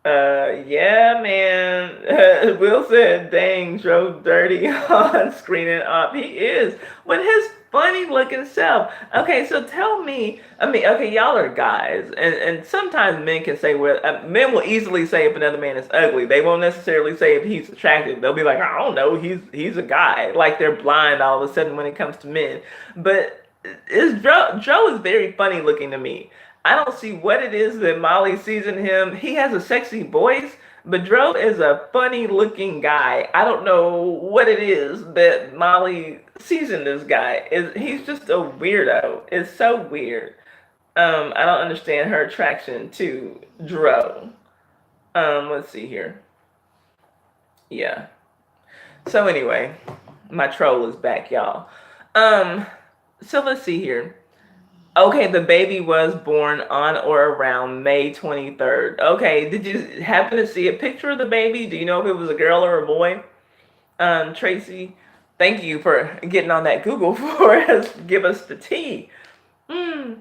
Yeah, man. Will said, "Dang, drove dirty on screen and up." He is, with his funny looking self. Okay, so tell me. I mean, okay, y'all are guys, and sometimes men can say, well, men will easily say if another man is ugly. They won't necessarily say if he's attractive. They'll be like, I don't know, he's a guy. Like they're blind all of a sudden when it comes to men. But Joe is very funny looking to me. I don't see what it is that Molly sees in him. He has a sexy voice, but Dro is a funny looking guy. I don't know what it is that Molly sees in this guy. He's just a weirdo. It's so weird. I don't understand her attraction to Dro. Let's see here. Yeah. So anyway, my troll is back, y'all. So let's see here. Okay, the baby was born on or around May 23rd. Okay, did you happen to see a picture of the baby? Do you know if it was a girl or a boy? Tracy, thank you for getting on that Google for us. Give us the tea. Hmm.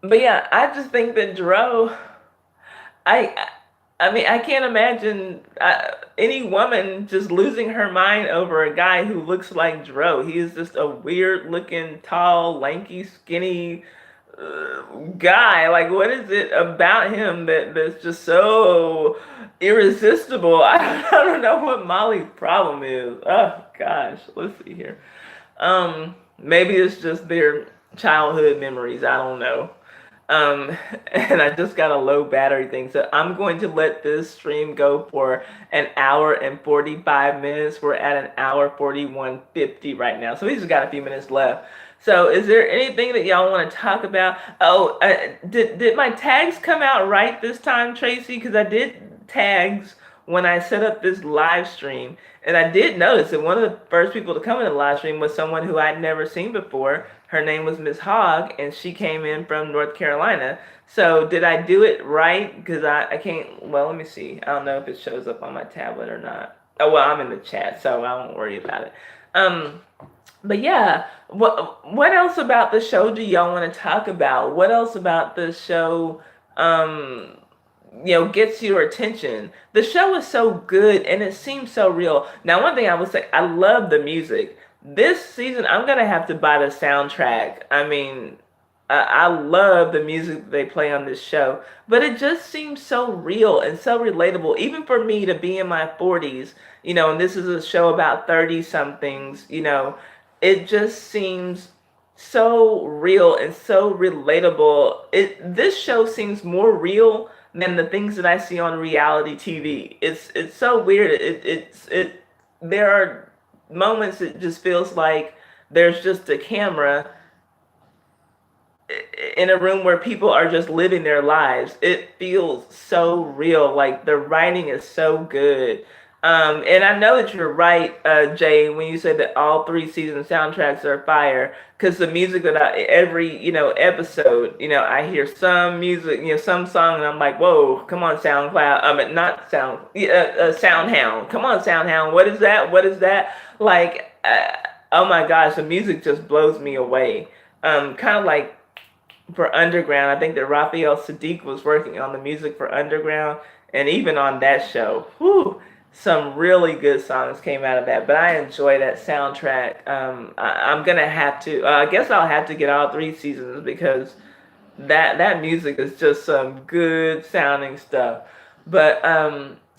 But yeah, I just think that Dro, I, I mean, I can't imagine any woman just losing her mind over a guy who looks like Dro. He is just a weird looking, tall, lanky, skinny guy. Like, what is it about him that's just so irresistible? I don't know what Molly's problem is. Oh gosh, let's see here. Maybe it's just their childhood memories. I don't know. Um, and I just got a low battery thing. So I'm going to let this stream go for an hour and 45 minutes. We're at an hour 41:50 right now. So we just got a few minutes left. So is there anything that y'all want to talk about? Oh, did my tags come out right this time, Tracy? Because I did tags when I set up this live stream. And I did notice that one of the first people to come in the live stream was someone who I'd never seen before. Her name was Miss Hogg, and she came in from North Carolina. So did I do it right? Because I can't, well, let me see. I don't know if it shows up on my tablet or not. Oh, well, I'm in the chat, so I won't worry about it. Um, but yeah, what else about the show do y'all want to talk about? What else about the show um gets your attention? The show is so good and it seems so real. Now, one thing I would say, I love the music. This season, I'm gonna have to buy the soundtrack. I mean, I love the music that they play on this show, but it just seems so real and so relatable, even for me to be in my 40s, and this is a show about 30 somethings, it just seems so real and so relatable. This show seems more real than the things that I see on reality TV. It's so weird. There are moments it just feels like there's just a camera in a room where people are just living their lives. It feels so real. Like the writing is so good. And I know that you're right, Jay, when you said that all three season soundtracks are fire. Because the music that every episode, I hear some music, some song, and I'm like, whoa, come on, SoundCloud. Not Sound, SoundHound. Come on, SoundHound. What is that? What is that? Like, oh my gosh, the music just blows me away. Kind of like for Underground. I think that Raphael Sadiq was working on the music for Underground, and even on that show, whew, some really good songs came out of that. But I enjoy that soundtrack. I'm gonna have to. I guess I'll have to get all 3 seasons because that music is just some good sounding stuff. But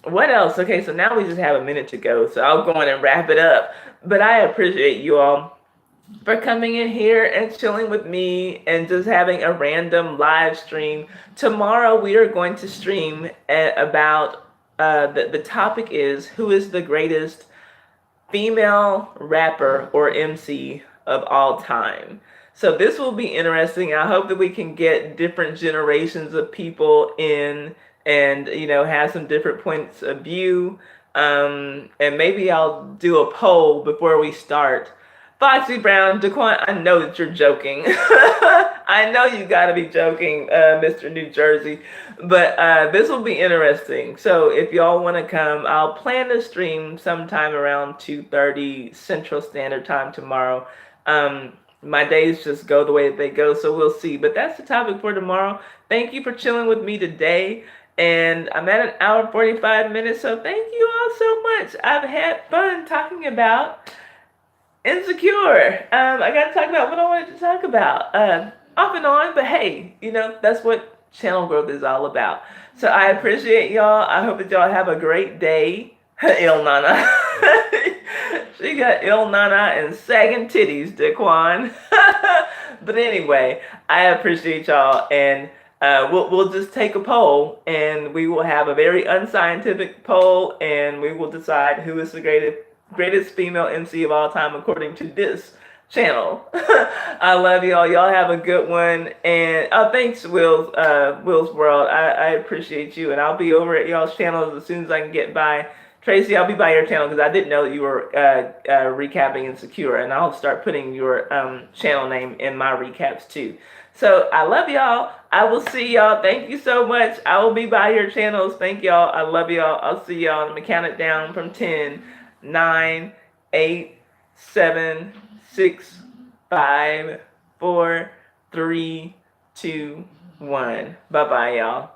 what else? Okay, so now we just have a minute to go, so I'll go on and wrap it up. But I appreciate you all for coming in here and chilling with me and just having a random live stream. Tomorrow we are going to stream at about the topic is who is the greatest female rapper or MC of all time. So this will be interesting. I hope that we can get different generations of people in and have some different points of view. And maybe I'll do a poll before we start. Foxy Brown, Daquan, I know that you're joking. I know you gotta be joking, Mr. New Jersey. But this will be interesting. So if y'all want to come, I'll plan to stream sometime around 2:30 Central Standard Time tomorrow. My days just go the way that they go, so we'll see. But that's the topic for tomorrow. Thank you for chilling with me today. And I'm at an hour and 45 minutes, so thank you all so much. I've had fun talking about Insecure. I got to talk about what I wanted to talk about. Off and on, but hey, that's what channel growth is all about. So I appreciate y'all. I hope that y'all have a great day. Il Nana. She got Il Nana and sagging titties, Daquan. But anyway, I appreciate y'all, and we'll just take a poll, and we will have a very unscientific poll, and we will decide who is the greatest female MC of all time according to this channel. I love y'all. Y'all have a good one. And thanks, Will's World. I appreciate you. And I'll be over at y'all's channels as soon as I can get by. Tracy, I'll be by your channel because I didn't know that you were recapping Insecure. And I'll start putting your channel name in my recaps too. So I love y'all. I will see y'all. Thank you so much. I will be by your channels. Thank y'all. I love y'all. I'll see y'all. I'm going to count it down from 10, 9, 8, 7, 6, 5, 4, 3, 2, 1. Bye-bye, y'all.